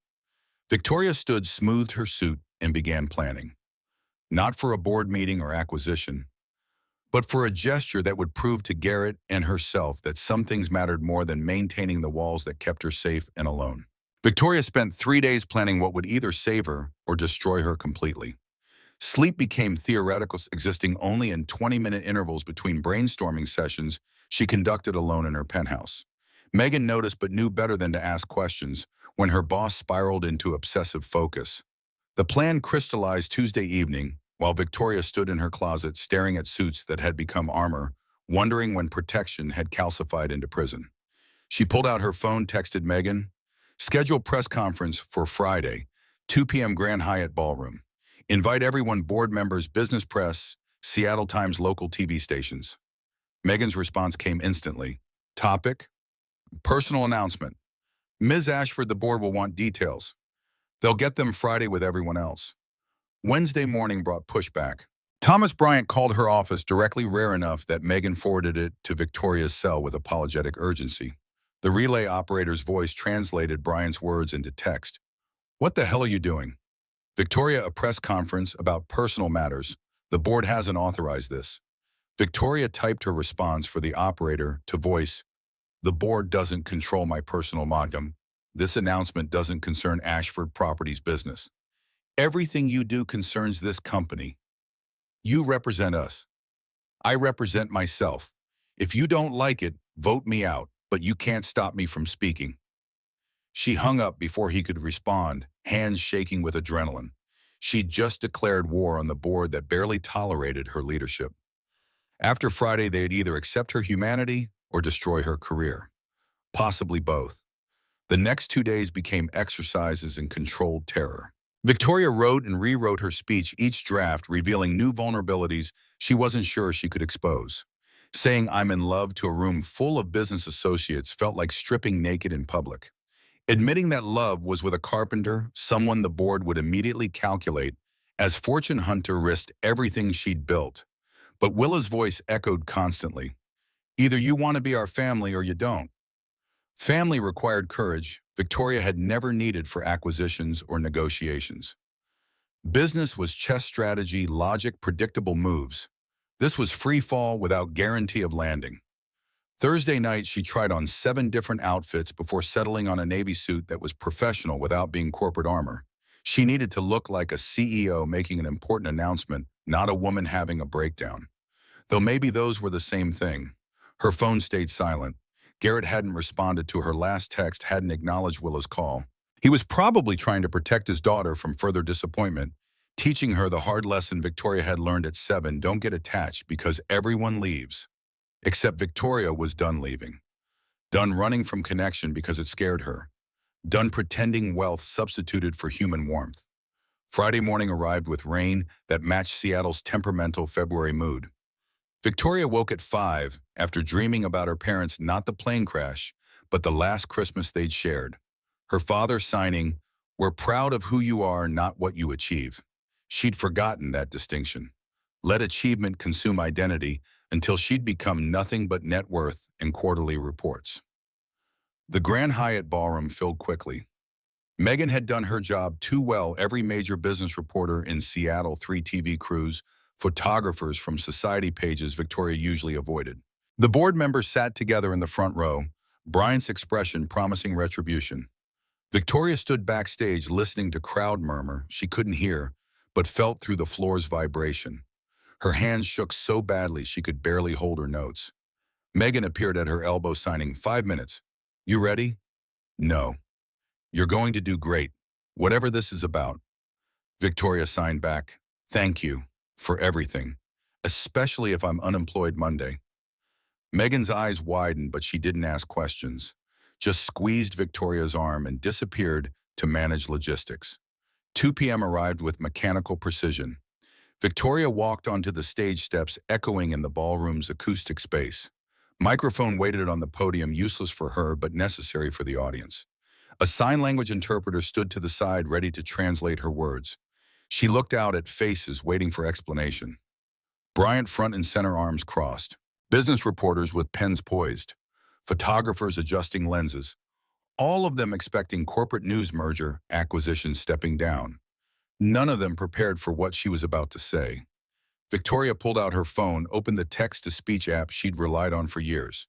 Victoria stood, smoothed her suit, and began planning. Not for a board meeting or acquisition, but for a gesture that would prove to Garrett and herself that some things mattered more than maintaining the walls that kept her safe and alone. Victoria spent 3 days planning what would either save her or destroy her completely. Sleep became theoretical, existing only in 20-minute intervals between brainstorming sessions she conducted alone in her penthouse. Megan noticed but knew better than to ask questions when her boss spiraled into obsessive focus. The plan crystallized Tuesday evening while Victoria stood in her closet staring at suits that had become armor, wondering when protection had calcified into prison. She pulled out her phone, texted Megan, "Schedule press conference for Friday, 2 p.m. Grand Hyatt Ballroom. Invite everyone, board members, business press, Seattle Times local TV stations." Megan's response came instantly. Topic: personal announcement. Ms. Ashford, the board will want details. They'll get them Friday with everyone else. Wednesday morning brought pushback. Thomas Bryant called her office directly, rare enough that Megan forwarded it to Victoria's cell with apologetic urgency. The relay operator's voice translated Bryant's words into text. "What the hell are you doing? Victoria, a press conference about personal matters. The board hasn't authorized this." Victoria typed her response for the operator to voice, "The board doesn't control my personal modem. This announcement doesn't concern Ashford Properties business. Everything you do concerns this company. You represent us. I represent myself. If you don't like it, vote me out, but you can't stop me from speaking." She hung up before he could respond, hands shaking with adrenaline. She'd just declared war on the board that barely tolerated her leadership. After Friday, they'd either accept her humanity or destroy her career. Possibly both. The next 2 days became exercises in controlled terror. Victoria wrote and rewrote her speech, each draft revealing new vulnerabilities she wasn't sure she could expose. Saying "I'm in love" to a room full of business associates felt like stripping naked in public. Admitting that love was with a carpenter, someone the board would immediately calculate, as Fortune Hunter risked everything she'd built. But Willa's voice echoed constantly. "Either you want to be our family or you don't." Family required courage Victoria had never needed for acquisitions or negotiations. Business was chess strategy, logic, predictable moves. This was free fall without guarantee of landing. Thursday night, she tried on 7 different outfits before settling on a navy suit that was professional without being corporate armor. She needed to look like a CEO making an important announcement, not a woman having a breakdown. Though maybe those were the same thing. Her phone stayed silent. Garrett hadn't responded to her last text, hadn't acknowledged Willa's call. He was probably trying to protect his daughter from further disappointment, teaching her the hard lesson Victoria had learned at 7: don't get attached because everyone leaves. Except Victoria was done leaving. Done running from connection because it scared her. Done pretending wealth substituted for human warmth. Friday morning arrived with rain that matched Seattle's temperamental February mood. Victoria woke at 5 after dreaming about her parents, not the plane crash, but the last Christmas they'd shared. Her father signing, "We're proud of who you are, not what you achieve." She'd forgotten that distinction. Let achievement consume identity until she'd become nothing but net worth and quarterly reports. The Grand Hyatt Ballroom filled quickly. Megan had done her job too well. Every major business reporter in Seattle, 3 TV crews, photographers from society pages Victoria usually avoided. The board members sat together in the front row, Bryant's expression promising retribution. Victoria stood backstage listening to crowd murmur she couldn't hear, but felt through the floor's vibration. Her hands shook so badly she could barely hold her notes. Megan appeared at her elbow signing, "5 minutes. You ready?" "No." "You're going to do great, whatever this is about." Victoria signed back, "Thank you for everything, especially if I'm unemployed Monday." Megan's eyes widened, but she didn't ask questions, just squeezed Victoria's arm and disappeared to manage logistics. 2 p.m. arrived with mechanical precision. Victoria walked onto the stage steps, echoing in the ballroom's acoustic space. Microphone waited on the podium, useless for her but necessary for the audience. A sign language interpreter stood to the side, ready to translate her words. She looked out at faces waiting for explanation. Bryant front and center, arms crossed. Business reporters with pens poised. Photographers adjusting lenses. All of them expecting corporate news, merger, acquisition stepping down. None of them prepared for what she was about to say. Victoria pulled out her phone, opened the text-to-speech app she'd relied on for years,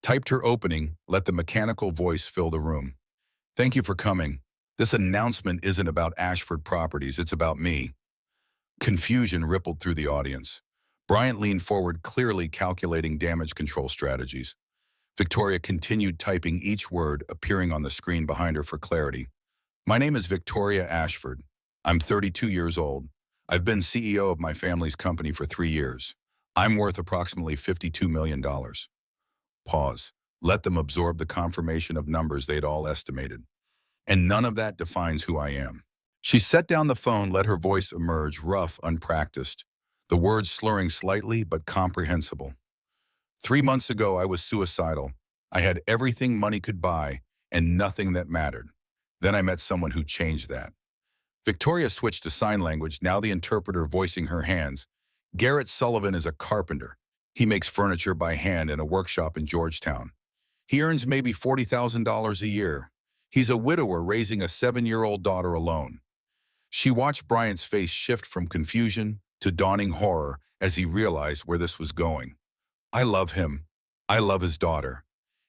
typed her opening, let the mechanical voice fill the room. Thank you for coming. This announcement isn't about Ashford Properties, it's about me. Confusion rippled through the audience. Bryant leaned forward, clearly calculating damage control strategies. Victoria continued typing each word appearing on the screen behind her for clarity. My name is Victoria Ashford. I'm 32 years old. I've been CEO of my family's company for 3 years. I'm worth approximately $52 million. Pause. Let them absorb the confirmation of numbers they'd all estimated. And none of that defines who I am. She set down the phone, let her voice emerge, rough, unpracticed, the words slurring slightly but comprehensible. 3 months ago, I was suicidal. I had everything money could buy and nothing that mattered. Then I met someone who changed that. Victoria switched to sign language, now the interpreter voicing her hands. Garrett Sullivan is a carpenter. He makes furniture by hand in a workshop in Georgetown. He earns maybe $40,000 a year. He's a widower raising a 7-year-old daughter alone. She watched Bryant's face shift from confusion to dawning horror as he realized where this was going. I love him. I love his daughter.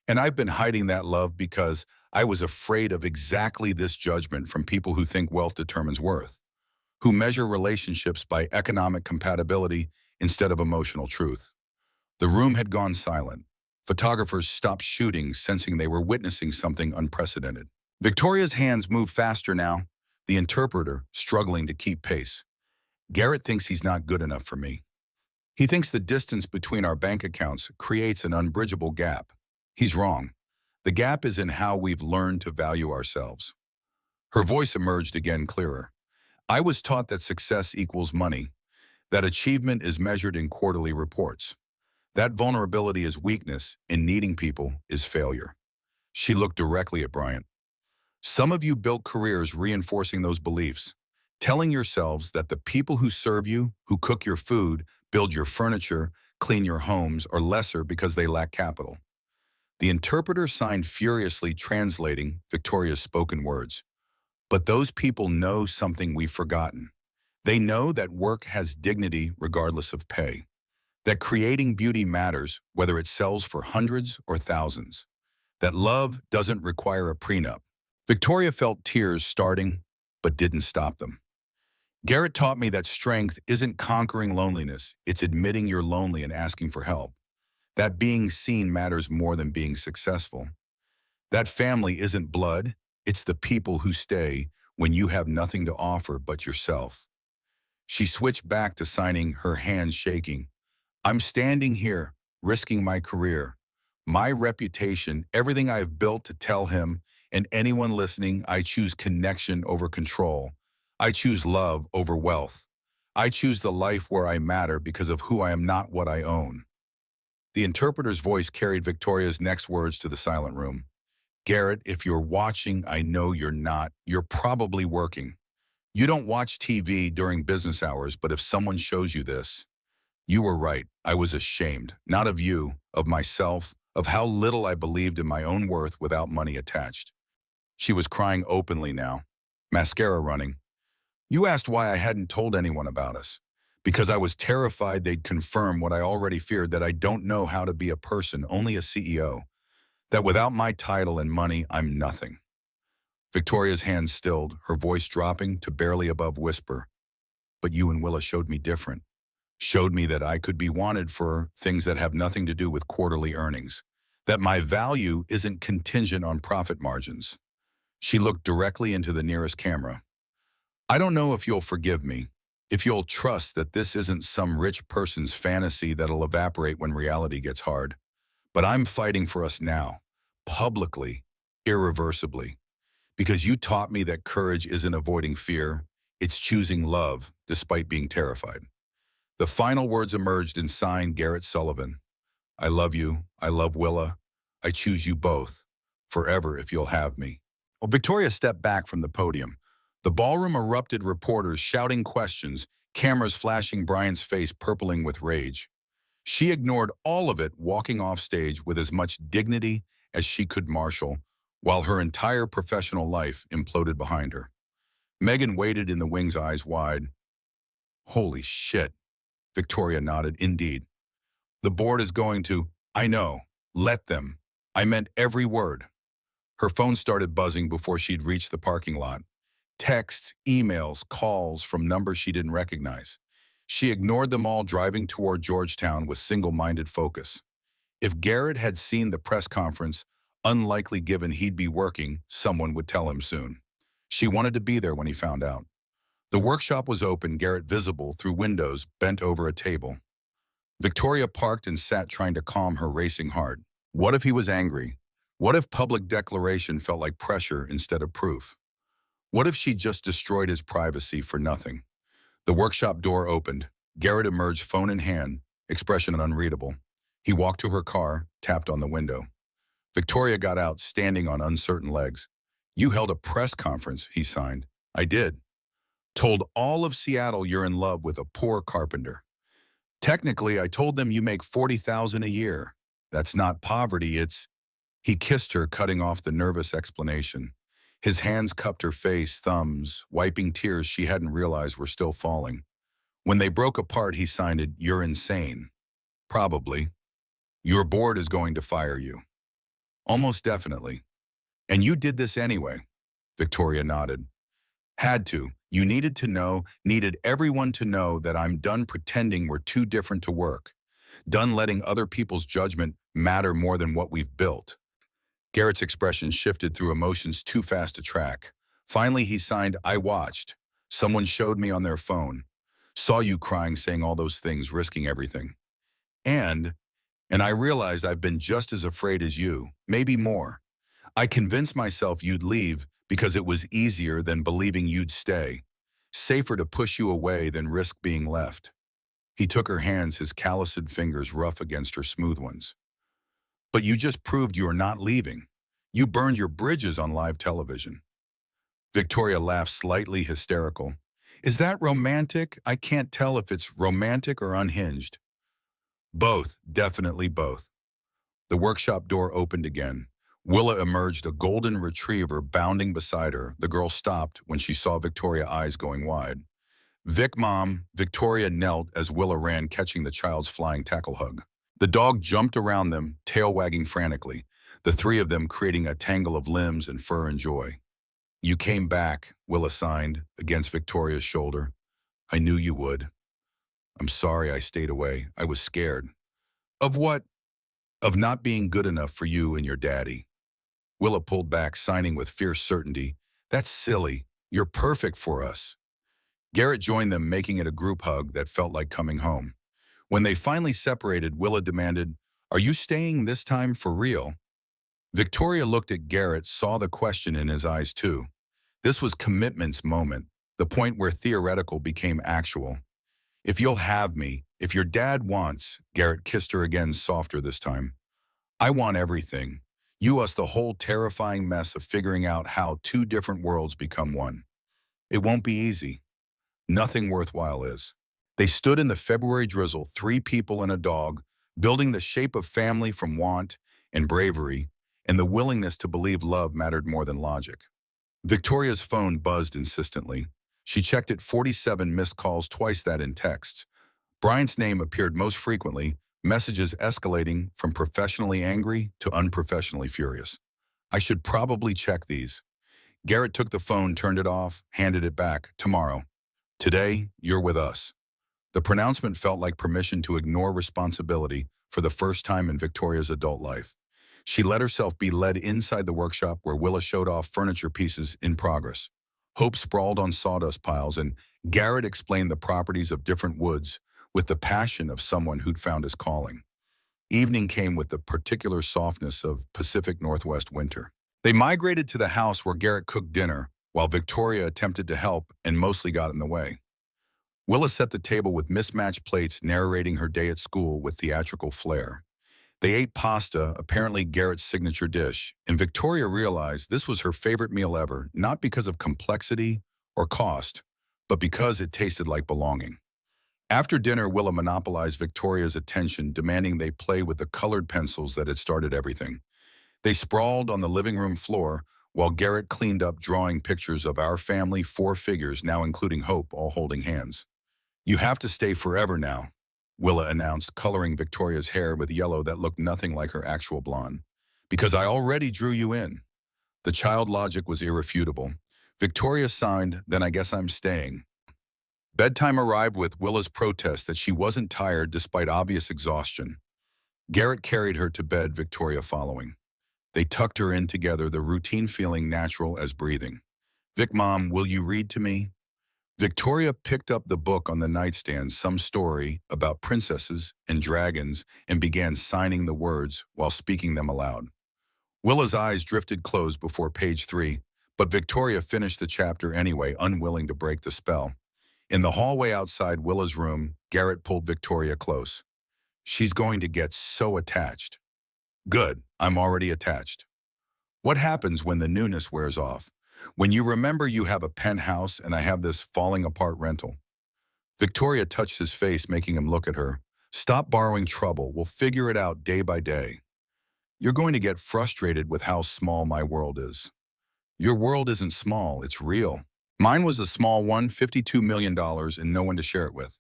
And I've been hiding that love because I was afraid of exactly this judgment from people who think wealth determines worth, who measure relationships by economic compatibility instead of emotional truth. The room had gone silent. Photographers stopped shooting, sensing they were witnessing something unprecedented. Victoria's hands moved faster now, the interpreter struggling to keep pace. Garrett thinks he's not good enough for me. He thinks the distance between our bank accounts creates an unbridgeable gap. He's wrong. The gap is in how we've learned to value ourselves. Her voice emerged again clearer. I was taught that success equals money, that achievement is measured in quarterly reports, that vulnerability is weakness and needing people is failure. She looked directly at Bryant. Some of you built careers reinforcing those beliefs, telling yourselves that the people who serve you, who cook your food, build your furniture, clean your homes, are lesser because they lack capital. The interpreter signed furiously, translating Victoria's spoken words. But those people know something we've forgotten. They know that work has dignity regardless of pay, that creating beauty matters whether it sells for hundreds or thousands, that love doesn't require a prenup. Victoria felt tears starting, but didn't stop them. Garrett taught me that strength isn't conquering loneliness, it's admitting you're lonely and asking for help. That being seen matters more than being successful. That family isn't blood, it's the people who stay when you have nothing to offer but yourself. She switched back to signing, her hands shaking. I'm standing here, risking my career, my reputation, everything I've built to tell him and anyone listening, I choose connection over control. I choose love over wealth. I choose the life where I matter because of who I am, not what I own. The interpreter's voice carried Victoria's next words to the silent room. Garrett, if you're watching, I know you're not. You're probably working. You don't watch TV during business hours, but if someone shows you this, you were right. I was ashamed, not of you, of myself, of how little I believed in my own worth without money attached. She was crying openly now, mascara running. You asked why I hadn't told anyone about us. Because I was terrified they'd confirm what I already feared, that I don't know how to be a person, only a CEO. That without my title and money, I'm nothing. Victoria's hands stilled, her voice dropping to barely above whisper. But you and Willa showed me different. Showed me that I could be wanted for things that have nothing to do with quarterly earnings. That my value isn't contingent on profit margins. She looked directly into the nearest camera. I don't know if you'll forgive me, if you'll trust that this isn't some rich person's fantasy that'll evaporate when reality gets hard. But I'm fighting for us now, publicly, irreversibly, because you taught me that courage isn't avoiding fear, it's choosing love despite being terrified. The final words emerged in signed Garrett Sullivan. I love you, I love Willa, I choose you both, forever if you'll have me. Well, Victoria stepped back from the podium. The ballroom erupted, reporters shouting questions, cameras flashing, Bryant's face purpling with rage. She ignored all of it, walking off stage with as much dignity as she could marshal, while her entire professional life imploded behind her. Megan waited in the wings, eyes wide. Holy shit. Victoria nodded. Indeed. The board is going to, I know, let them. I meant every word. Her phone started buzzing before she'd reached the parking lot. Texts, emails, calls from numbers she didn't recognize. She ignored them all, driving toward Georgetown with single-minded focus. If Garrett had seen the press conference, unlikely given he'd be working, someone would tell him soon. She wanted to be there when he found out. The workshop was open, Garrett visible through windows, bent over a table. Victoria parked and sat trying to calm her racing heart. What if he was angry? What if public declaration felt like pressure instead of proof? What if she just destroyed his privacy for nothing? The workshop door opened. Garrett emerged, phone in hand, expression unreadable. He walked to her car, tapped on the window. Victoria got out, standing on uncertain legs. You held a press conference, he signed. I did. Told all of Seattle you're in love with a poor carpenter. Technically, I told them you make $40,000 a year. That's not poverty, it's... He kissed her, cutting off the nervous explanation. His hands cupped her face, thumbs, wiping tears she hadn't realized were still falling. When they broke apart, he signed it, you're insane. Probably. Your board is going to fire you. Almost definitely. And you did this anyway. Victoria nodded. Had to. You needed to know, needed everyone to know that I'm done pretending we're too different to work. Done letting other people's judgment matter more than what we've built. Garrett's expression shifted through emotions too fast to track. Finally, he signed, I watched. Someone showed me on their phone. Saw you crying, saying all those things, risking everything. And I realized I've been just as afraid as you, maybe more. I convinced myself you'd leave because it was easier than believing you'd stay. Safer to push you away than risk being left. He took her hands, his calloused fingers rough against her smooth ones. But you just proved you are not leaving. You burned your bridges on live television. Victoria laughed, slightly hysterical. Is that romantic? I can't tell if it's romantic or unhinged. Both, definitely both. The workshop door opened again. Willa emerged, a golden retriever bounding beside her. The girl stopped when she saw Victoria's eyes going wide. Vic, Mom, Victoria knelt as Willa ran, catching the child's flying tackle hug. The dog jumped around them, tail wagging frantically, the three of them creating a tangle of limbs and fur and joy. You came back, Willa signed, against Victoria's shoulder. I knew you would. I'm sorry I stayed away. I was scared. Of what? Of not being good enough for you and your daddy. Willa pulled back, signing with fierce certainty. That's silly. You're perfect for us. Garrett joined them, making it a group hug that felt like coming home. When they finally separated, Willa demanded, Are you staying this time for real? Victoria looked at Garrett, saw the question in his eyes too. This was commitment's moment, the point where theoretical became actual. If you'll have me, if your dad wants, Garrett kissed her again, softer this time. I want everything. You, us, the whole terrifying mess of figuring out how two different worlds become one. It won't be easy. Nothing worthwhile is. They stood in the February drizzle, 3 people and a dog, building the shape of family from want and bravery and the willingness to believe love mattered more than logic. Victoria's phone buzzed insistently. She checked it, 47 missed calls, twice that in texts. Brian's name appeared most frequently, messages escalating from professionally angry to unprofessionally furious. I should probably check these. Garrett took the phone, turned it off, handed it back. Tomorrow. Today, you're with us. The pronouncement felt like permission to ignore responsibility for the first time in Victoria's adult life. She let herself be led inside the workshop where Willa showed off furniture pieces in progress. Hope sprawled on sawdust piles, and Garrett explained the properties of different woods with the passion of someone who'd found his calling. Evening came with the particular softness of Pacific Northwest winter. They migrated to the house where Garrett cooked dinner, while Victoria attempted to help and mostly got in the way. Willa set the table with mismatched plates, narrating her day at school with theatrical flair. They ate pasta, apparently Garrett's signature dish, and Victoria realized this was her favorite meal ever, not because of complexity or cost, but because it tasted like belonging. After dinner, Willa monopolized Victoria's attention, demanding they play with the colored pencils that had started everything. They sprawled on the living room floor, while Garrett cleaned up, drawing pictures of our family, 4 figures, now including Hope, all holding hands. You have to stay forever now, Willa announced, coloring Victoria's hair with yellow that looked nothing like her actual blonde. Because I already drew you in. The child logic was irrefutable. Victoria signed, then I guess I'm staying. Bedtime arrived with Willa's protest that she wasn't tired despite obvious exhaustion. Garrett carried her to bed, Victoria following. They tucked her in together, the routine feeling natural as breathing. Vic, Mom, will you read to me? Victoria picked up the book on the nightstand, some story about princesses and dragons, and began signing the words while speaking them aloud. Willa's eyes drifted closed before page 3, but Victoria finished the chapter anyway, unwilling to break the spell. In the hallway outside Willa's room, Garrett pulled Victoria close. She's going to get so attached. Good, I'm already attached. What happens when the newness wears off? When you remember you have a penthouse and I have this falling apart rental? Victoria touched his face, making him look at her. Stop borrowing trouble. We'll figure it out day by day. You're going to get frustrated with how small my world is. Your world isn't small, it's real. Mine was a small one, $52 million, and no one to share it with.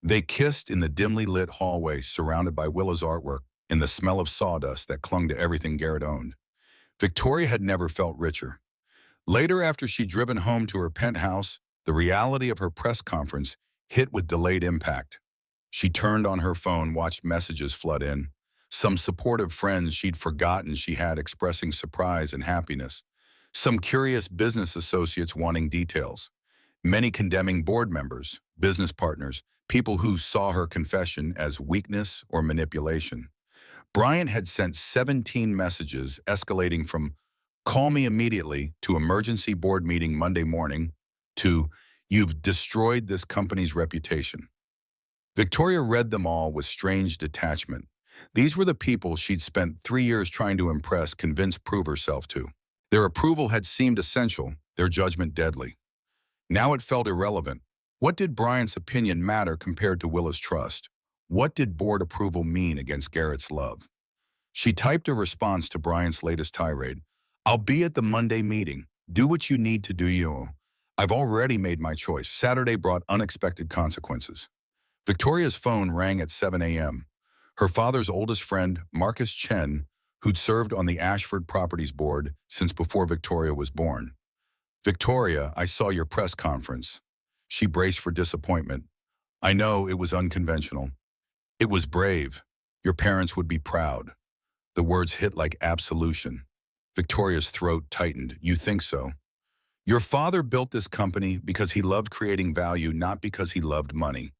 They kissed in the dimly lit hallway, surrounded by Willa's artwork and the smell of sawdust that clung to everything Garrett owned. Victoria had never felt richer. Later, after she'd driven home to her penthouse, the reality of her press conference hit with delayed impact. She turned on her phone, watched messages flood in. Some supportive friends she'd forgotten she had expressing surprise and happiness. Some curious business associates wanting details. Many condemning board members, business partners, people who saw her confession as weakness or manipulation. Bryant had sent 17 messages escalating from "call me immediately" to "emergency board meeting Monday morning" to "you've destroyed this company's reputation." Victoria read them all with strange detachment. These were the people she'd spent 3 years trying to impress, convince, prove herself to. Their approval had seemed essential, their judgment deadly. Now it felt irrelevant. What did Bryant's opinion matter compared to Willa's trust? What did board approval mean against Garrett's love? She typed a response to Bryant's latest tirade. I'll be at the Monday meeting. Do what you need to do you. I've already made my choice. Saturday brought unexpected consequences. Victoria's phone rang at 7 a.m. Her father's oldest friend, Marcus Chen, who'd served on the Ashford Properties Board since before Victoria was born. Victoria, I saw your press conference. She braced for disappointment. I know it was unconventional. It was brave. Your parents would be proud. The words hit like absolution. Victoria's throat tightened. You think so? Your father built this company because he loved creating value, not because he loved money.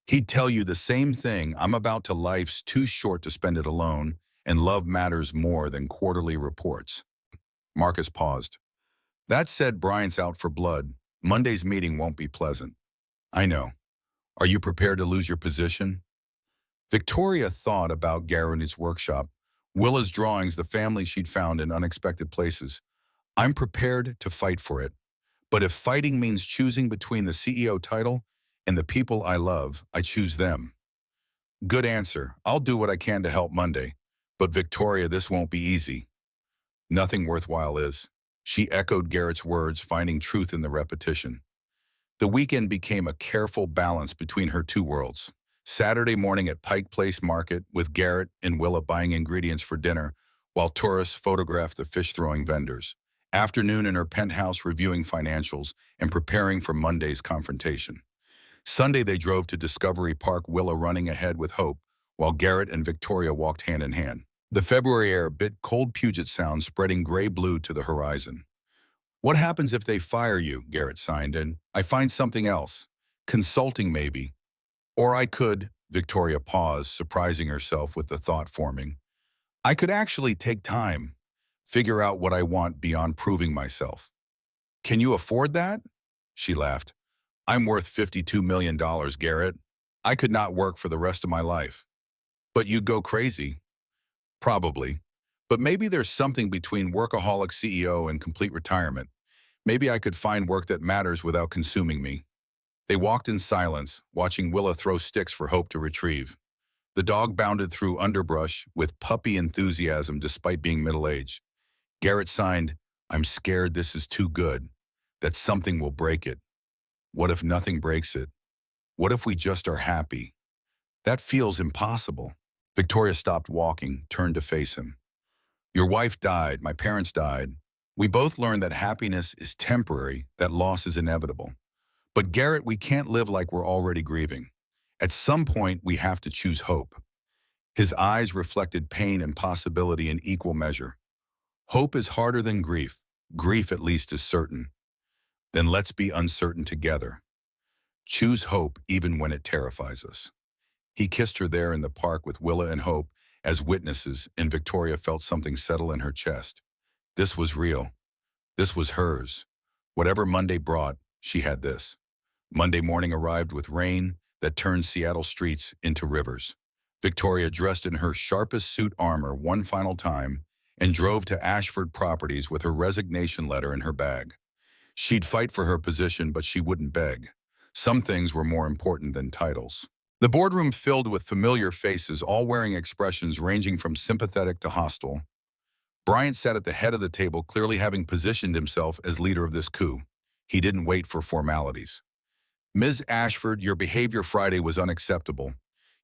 He'd tell you the same thing. I'm about to. Life's too short to spend it alone, and love matters more than quarterly reports. Marcus paused. That said, Bryant's out for blood. Monday's meeting won't be pleasant. I know. Are you prepared to lose your position? Victoria thought about Garrett's workshop, Willa's drawings, the family she'd found in unexpected places. I'm prepared to fight for it. But if fighting means choosing between the CEO title and the people I love, I choose them. Good answer. I'll do what I can to help Monday. But Victoria, this won't be easy. Nothing worthwhile is. She echoed Garrett's words, finding truth in the repetition. The weekend became a careful balance between her two worlds. Saturday morning at Pike Place Market with Garrett and Willa buying ingredients for dinner, while tourists photographed the fish-throwing vendors. Afternoon in her penthouse reviewing financials and preparing for Monday's confrontation. Sunday they drove to Discovery Park, Willa running ahead with hope, while Garrett and Victoria walked hand in hand. The February air bit cold, Puget Sound spreading gray-blue to the horizon. What happens if they fire you? Garrett signed in. I find something else. Consulting maybe. Or I could, Victoria paused, surprising herself with the thought forming. I could actually take time, figure out what I want beyond proving myself. Can you afford that? She laughed. I'm worth $52 million, Garrett. I could not work for the rest of my life. But you'd go crazy. Probably. But maybe there's something between workaholic CEO and complete retirement. Maybe I could find work that matters without consuming me. They walked in silence, watching Willa throw sticks for Hope to retrieve. The dog bounded through underbrush with puppy enthusiasm despite being middle-aged. Garrett signed, I'm scared this is too good, that something will break it. What if nothing breaks it? What if we just are happy? That feels impossible. Victoria stopped walking, turned to face him. Your wife died, my parents died. We both learned that happiness is temporary, that loss is inevitable. But Garrett, we can't live like we're already grieving. At some point, we have to choose hope. His eyes reflected pain and possibility in equal measure. Hope is harder than grief. Grief at least is certain. Then let's be uncertain together. Choose hope even when it terrifies us. He kissed her there in the park with Willa and Hope as witnesses, and Victoria felt something settle in her chest. This was real. This was hers. Whatever Monday brought, she had this. Monday morning arrived with rain that turned Seattle streets into rivers. Victoria dressed in her sharpest suit armor one final time and drove to Ashford Properties with her resignation letter in her bag. She'd fight for her position, but she wouldn't beg. Some things were more important than titles. The boardroom filled with familiar faces, all wearing expressions ranging from sympathetic to hostile. Bryant sat at the head of the table, clearly having positioned himself as leader of this coup. He didn't wait for formalities. Ms. Ashford, your behavior Friday was unacceptable.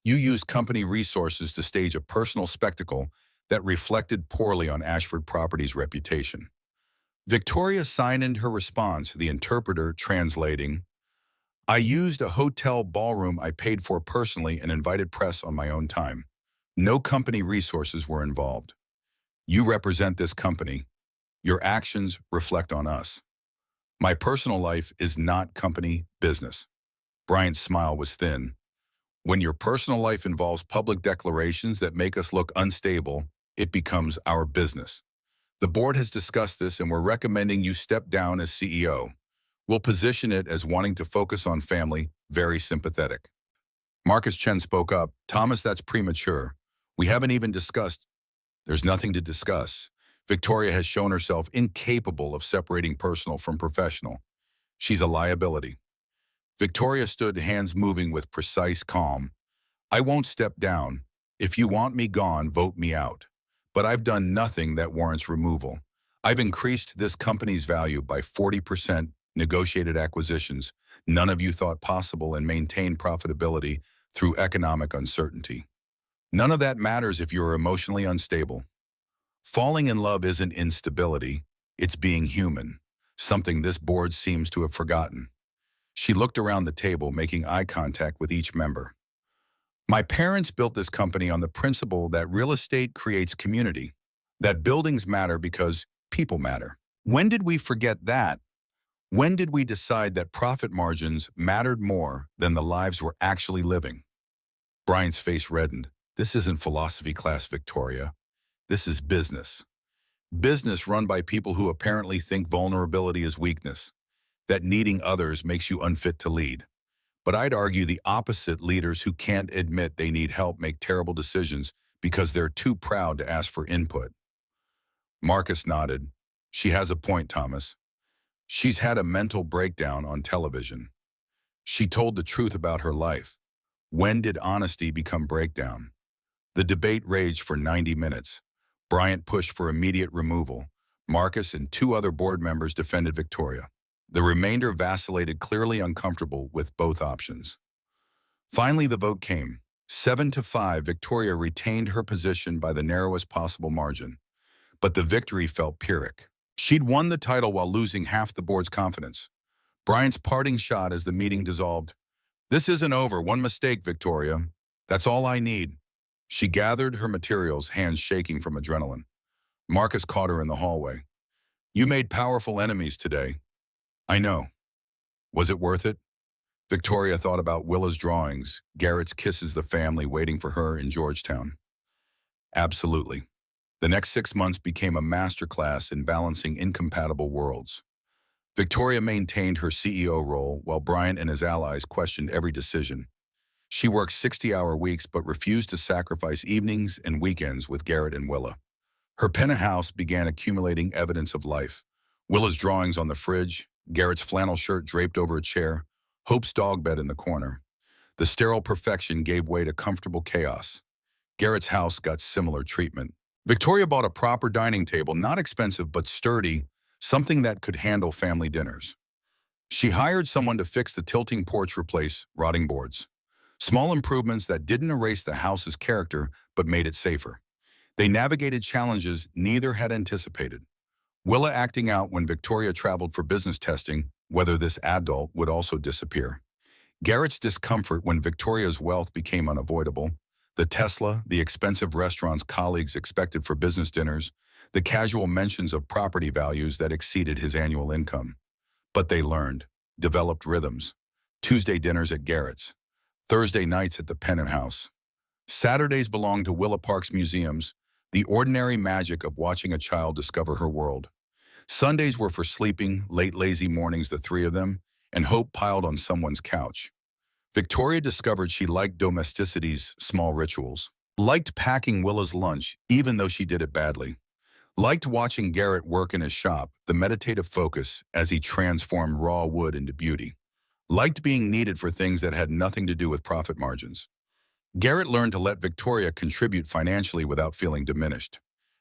You used company resources to stage a personal spectacle that reflected poorly on Ashford Properties' reputation. Victoria signed her response, the interpreter translating, I used a hotel ballroom I paid for personally and invited press on my own time. No company resources were involved. You represent this company. Your actions reflect on us. My personal life is not company business. Bryant's smile was thin. When your personal life involves public declarations that make us look unstable, it becomes our business. The board has discussed this and we're recommending you step down as CEO. We'll position it as wanting to focus on family, very sympathetic. Marcus Chen spoke up. Thomas, that's premature. We haven't even discussed. There's nothing to discuss. Victoria has shown herself incapable of separating personal from professional. She's a liability. Victoria stood, hands moving with precise calm. I won't step down. If you want me gone, vote me out. But I've done nothing that warrants removal. I've increased this company's value by 40%, negotiated acquisitions none of you thought possible, and maintained profitability through economic uncertainty. None of that matters if you're emotionally unstable. Falling in love isn't instability, it's being human, something this board seems to have forgotten. She looked around the table, making eye contact with each member. My parents built this company on the principle that real estate creates community, that buildings matter because people matter. When did we forget that? When did we decide that profit margins mattered more than the lives we're actually living? Brian's face reddened. This isn't philosophy class, Victoria. This is business. Business run by people who apparently think vulnerability is weakness, that needing others makes you unfit to lead. But I'd argue the opposite, leaders who can't admit they need help make terrible decisions because they're too proud to ask for input. Marcus nodded. She has a point, Thomas. She's had a mental breakdown on television. She told the truth about her life. When did honesty become breakdown? The debate raged for 90 minutes. Bryant pushed for immediate removal. Marcus and two other board members defended Victoria. The remainder vacillated, clearly uncomfortable with both options. Finally, the vote came. 7-5, Victoria retained her position by the narrowest possible margin. But the victory felt Pyrrhic. She'd won the title while losing half the board's confidence. Bryant's parting shot as the meeting dissolved. This isn't over. One mistake, Victoria. That's all I need. She gathered her materials, hands shaking from adrenaline. Marcus caught her in the hallway. You made powerful enemies today. I know. Was it worth it? Victoria thought about Willa's drawings, Garrett's kisses, the family waiting for her in Georgetown. Absolutely. The next 6 months became a masterclass in balancing incompatible worlds. Victoria maintained her CEO role while Bryant and his allies questioned every decision. She worked 60-hour weeks but refused to sacrifice evenings and weekends with Garrett and Willa. Her penthouse began accumulating evidence of life. Willa's drawings on the fridge, Garrett's flannel shirt draped over a chair, Hope's dog bed in the corner. The sterile perfection gave way to comfortable chaos. Garrett's house got similar treatment. Victoria bought a proper dining table, not expensive but sturdy, something that could handle family dinners. She hired someone to fix the tilting porch, replace rotting boards. Small improvements that didn't erase the house's character but made it safer. They navigated challenges neither had anticipated. Willa acting out when Victoria traveled for business testing, whether this adult would also disappear. Garrett's discomfort when Victoria's wealth became unavoidable. The Tesla, the expensive restaurants colleagues expected for business dinners, the casual mentions of property values that exceeded his annual income. But they learned, developed rhythms. Tuesday dinners at Garrett's, Thursday nights at the Pennant House. Saturdays belonged to Willa Park's museums, the ordinary magic of watching a child discover her world. Sundays were for sleeping, late lazy mornings the three of them, and hope piled on someone's couch. Victoria discovered she liked domesticity's small rituals, liked packing Willa's lunch even though she did it badly, liked watching Garrett work in his shop, the meditative focus as he transformed raw wood into beauty, liked being needed for things that had nothing to do with profit margins. Garrett learned to let Victoria contribute financially without feeling diminished.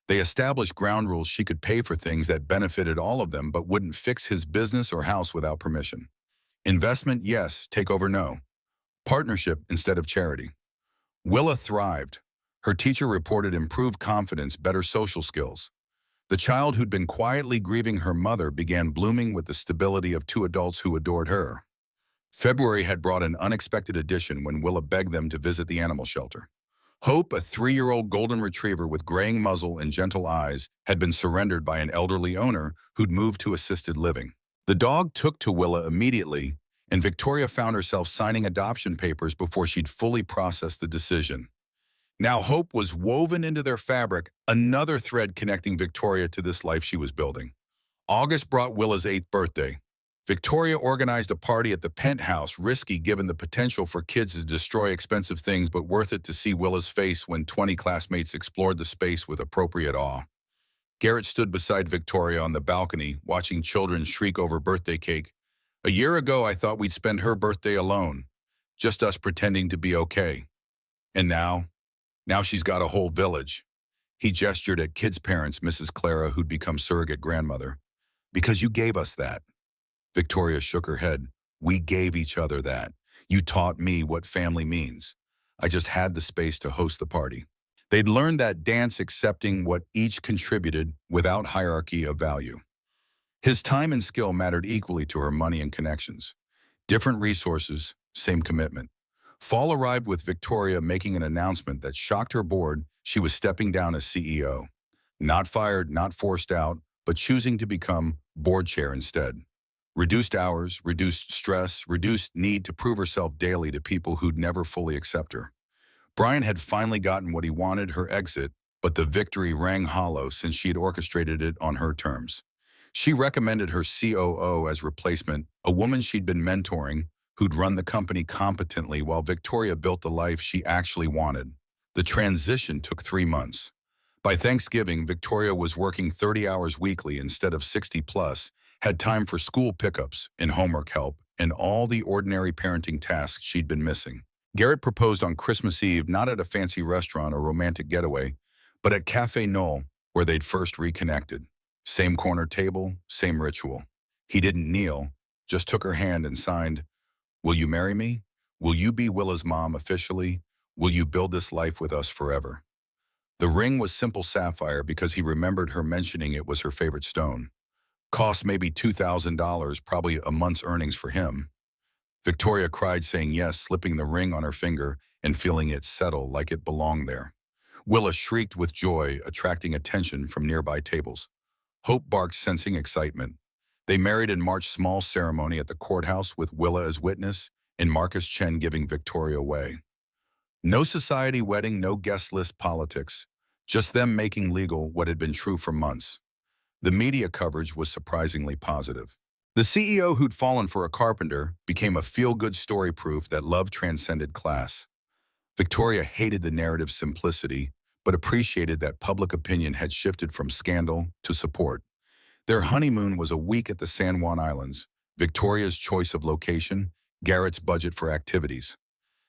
They established ground rules she could pay for things that benefited all of them but wouldn't fix his business or house without permission. Investment, yes. Takeover, no. Partnership instead of charity. Willa thrived. Her teacher reported improved confidence, better social skills. The child who'd been quietly grieving her mother began blooming with the stability of two adults who adored her. February had brought an unexpected addition when Willa begged them to visit the animal shelter. Hope, a 3-year-old golden retriever with graying muzzle and gentle eyes, had been surrendered by an elderly owner who'd moved to assisted living. The dog took to Willa immediately, and Victoria found herself signing adoption papers before she'd fully processed the decision. Now hope was woven into their fabric, another thread connecting Victoria to this life she was building. August brought Willa's 8th birthday. Victoria organized a party at the penthouse, risky given the potential for kids to destroy expensive things, but worth it to see Willa's face when 20 classmates explored the space with appropriate awe. Garrett stood beside Victoria on the balcony, watching children shriek over birthday cake. A year ago, I thought we'd spend her birthday alone, just us pretending to be okay. And now she's got a whole village. He gestured at kids' parents, Mrs. Clara, who'd become surrogate grandmother. Because you gave us that. Victoria shook her head. We gave each other that. You taught me what family means. I just had the space to host the party. They'd learned that dance, accepting what each contributed without hierarchy of value. His time and skill mattered equally to her money and connections. Different resources, same commitment. Fall arrived with Victoria making an announcement that shocked her board. She was stepping down as CEO. Not fired, not forced out, but choosing to become board chair instead. Reduced hours, reduced stress, reduced need to prove herself daily to people who'd never fully accept her. Brian had finally gotten what he wanted, her exit, but the victory rang hollow since she had orchestrated it on her terms. She recommended her COO as replacement, a woman she'd been mentoring, who'd run the company competently while Victoria built the life she actually wanted. The transition took 3 months. By Thanksgiving, Victoria was working 30 hours weekly instead of 60 plus, had time for school pickups and homework help and all the ordinary parenting tasks she'd been missing. Garrett proposed on Christmas Eve, not at a fancy restaurant or romantic getaway, but at Café Knoll, where they'd first reconnected. Same corner table, same ritual. He didn't kneel, just took her hand and signed, "Will you marry me? Will you be Willa's mom officially? Will you build this life with us forever?" The ring was simple sapphire because he remembered her mentioning it was her favorite stone. Cost maybe $2,000, probably a month's earnings for him. Victoria cried, saying yes, slipping the ring on her finger and feeling it settle like it belonged there. Willa shrieked with joy, attracting attention from nearby tables. Hope barked, sensing excitement. They married in March, small ceremony at the courthouse with Willa as witness and Marcus Chen giving Victoria away. No society wedding, no guest list politics, just them making legal what had been true for months. The media coverage was surprisingly positive. The CEO who'd fallen for a carpenter became a feel-good story, proof that love transcended class. Victoria hated the narrative's simplicity, but appreciated that public opinion had shifted from scandal to support. Their honeymoon was a week at the San Juan Islands, Victoria's choice of location, Garrett's budget for activities.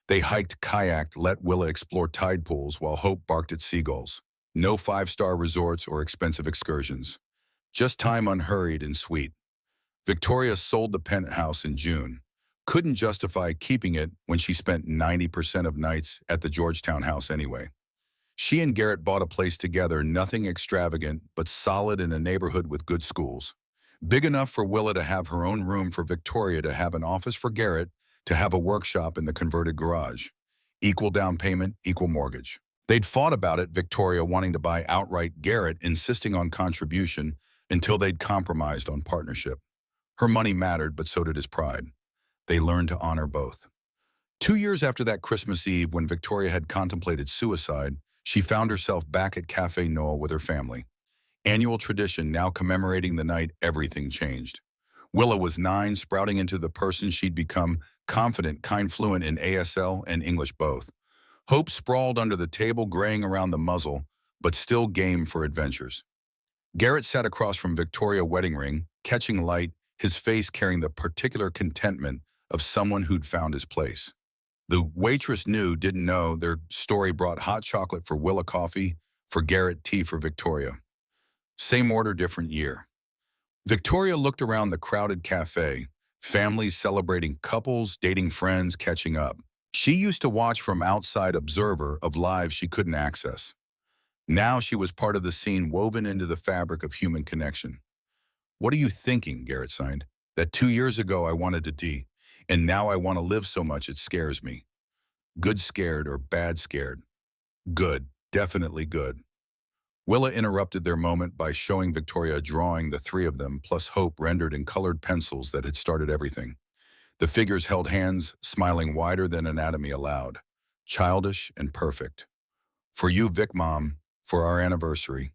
They hiked, kayaked, let Willa explore tide pools while Hope barked at seagulls. No 5-star resorts or expensive excursions. Just time unhurried and sweet. Victoria sold the penthouse in June. Couldn't justify keeping it when she spent 90% of nights at the Georgetown house anyway. She and Garrett bought a place together, nothing extravagant, but solid in a neighborhood with good schools. Big enough for Willa to have her own room, for Victoria to have an office, for Garrett to have a workshop in the converted garage. Equal down payment, equal mortgage. They'd fought about it, Victoria wanting to buy outright, Garrett insisting on contribution, until they'd compromised on partnership. Her money mattered, but so did his pride. They learned to honor both. 2 years after that Christmas Eve, when Victoria had contemplated suicide, she found herself back at Cafe Noel with her family. Annual tradition now commemorating the night everything changed. Willa was 9, sprouting into the person she'd become, confident, kind, fluent in ASL and English both. Hope sprawled under the table, graying around the muzzle, but still game for adventures. Garrett sat across from Victoria, wedding ring, catching light, his face carrying the particular contentment of someone who'd found his place. The waitress didn't know, their story brought hot chocolate for Willa, coffee for Garrett, tea for Victoria. Same order, different year. Victoria looked around the crowded cafe, families celebrating, couples, dating friends, catching up. She used to watch from outside, observer of lives she couldn't access. Now she was part of the scene, woven into the fabric of human connection. "What are you thinking?" Garrett signed. "That 2 years ago I wanted to tea, and now I want to live so much it scares me." Good scared or bad scared? Good, definitely good. Willa interrupted their moment by showing Victoria a drawing, the three of them, plus Hope, rendered in colored pencils, that had started everything. The figures held hands, smiling wider than anatomy allowed. Childish and perfect. "For you, Vic Mom, for our anniversary."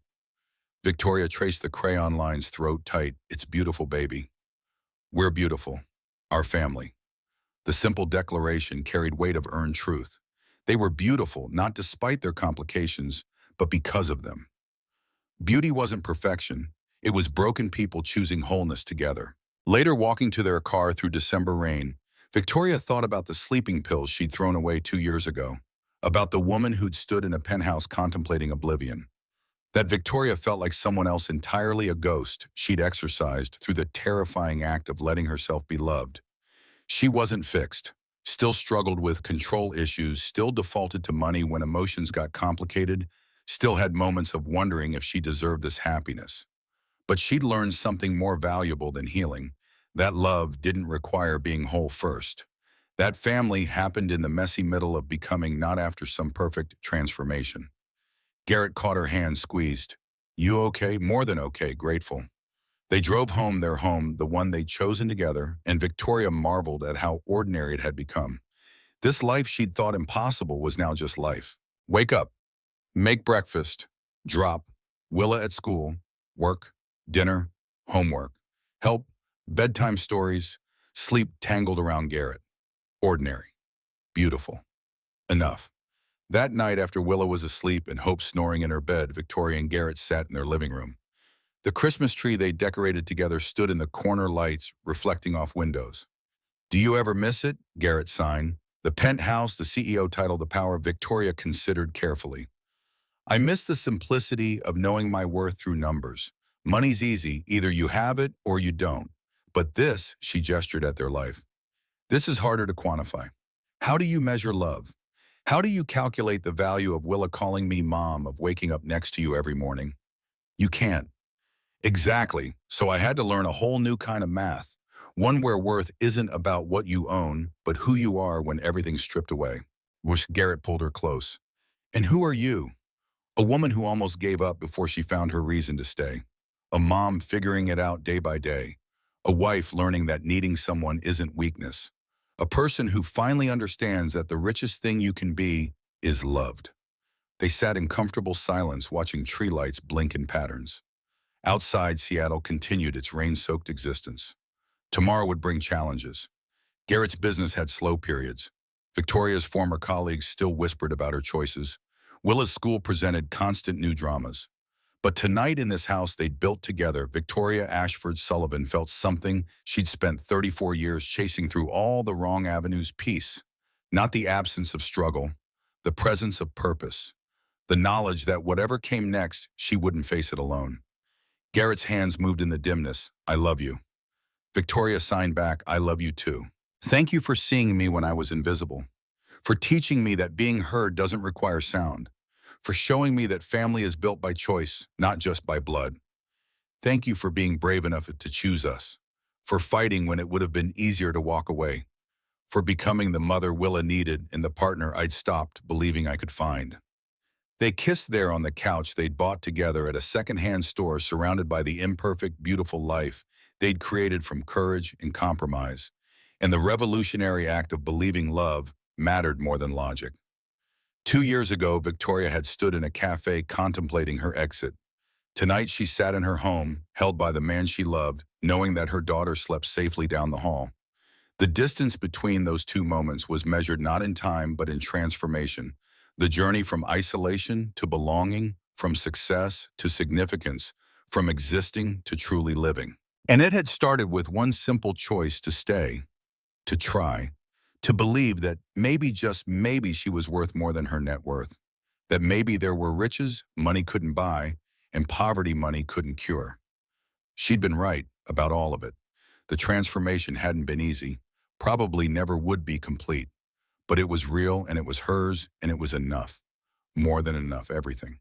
Victoria traced the crayon lines, throat tight. "It's beautiful, baby. We're beautiful. Our family." The simple declaration carried weight of earned truth. They were beautiful, not despite their complications, but because of them. Beauty wasn't perfection. It was broken people choosing wholeness together. Later, walking to their car through December rain, Victoria thought about the sleeping pills she'd thrown away 2 years ago, about the woman who'd stood in a penthouse contemplating oblivion. That Victoria felt like someone else entirely, a ghost she'd exorcised through the terrifying act of letting herself be loved. She wasn't fixed, still struggled with control issues, still defaulted to money when emotions got complicated, still had moments of wondering if she deserved this happiness. But she'd learned something more valuable than healing. That love didn't require being whole first. That family happened in the messy middle of becoming, not after some perfect transformation. Garrett caught her hand, squeezed. "You okay?" "More than okay, grateful." They drove home, their home, the one they'd chosen together, and Victoria marveled at how ordinary it had become. This life she'd thought impossible was now just life. Wake up, make breakfast, drop, Willa at school, work, dinner, homework, help, bedtime stories, sleep tangled around Garrett. Ordinary. Beautiful. Enough. That night, after Willa was asleep and Hope snoring in her bed, Victoria and Garrett sat in their living room. The Christmas tree they decorated together stood in the corner, lights reflecting off windows. "Do you ever miss it?" Garrett signed. The penthouse, the CEO title, the power. Victoria considered carefully. "I miss the simplicity of knowing my worth through numbers. Money's easy, either you have it or you don't. But this," she gestured at their life, "this is harder to quantify. How do you measure love? How do you calculate the value of Willa calling me mom, of waking up next to you every morning? You can't." Exactly. So I had to learn a whole new kind of math. One where worth isn't about what you own, but who you are when everything's stripped away. Wish. Garrett pulled her close. "And who are you?" A woman who almost gave up before she found her reason to stay. A mom figuring it out day by day. A wife learning that needing someone isn't weakness. A person who finally understands that the richest thing you can be is loved. They sat in comfortable silence, watching tree lights blink in patterns. Outside, Seattle continued its rain-soaked existence. Tomorrow would bring challenges. Garrett's business had slow periods. Victoria's former colleagues still whispered about her choices. Willa's school presented constant new dramas. But tonight, in this house they'd built together, Victoria Ashford Sullivan felt something she'd spent 34 years chasing through all the wrong avenues: peace. Not the absence of struggle, the presence of purpose. The knowledge that whatever came next, she wouldn't face it alone. Garrett's hands moved in the dimness. "I love you." Victoria signed back, "I love you too." Thank you for seeing me when I was invisible, for teaching me that being heard doesn't require sound, for showing me that family is built by choice, not just by blood. Thank you for being brave enough to choose us, for fighting when it would have been easier to walk away, for becoming the mother Willa needed and the partner I'd stopped believing I could find. They kissed there on the couch they'd bought together at a secondhand store surrounded by the imperfect, beautiful life they'd created from courage and compromise. And the revolutionary act of believing love mattered more than logic. 2 years ago, Victoria had stood in a cafe contemplating her exit. Tonight, she sat in her home, held by the man she loved, knowing that her daughter slept safely down the hall. The distance between those two moments was measured not in time but in transformation. The journey from isolation to belonging, from success to significance, from existing to truly living. And it had started with one simple choice: to stay, to try, to believe that maybe, just maybe, she was worth more than her net worth. That maybe there were riches money couldn't buy and poverty money couldn't cure. She'd been right about all of it. The transformation hadn't been easy, probably never would be complete, but it was real and it was hers and it was enough. More than enough, everything.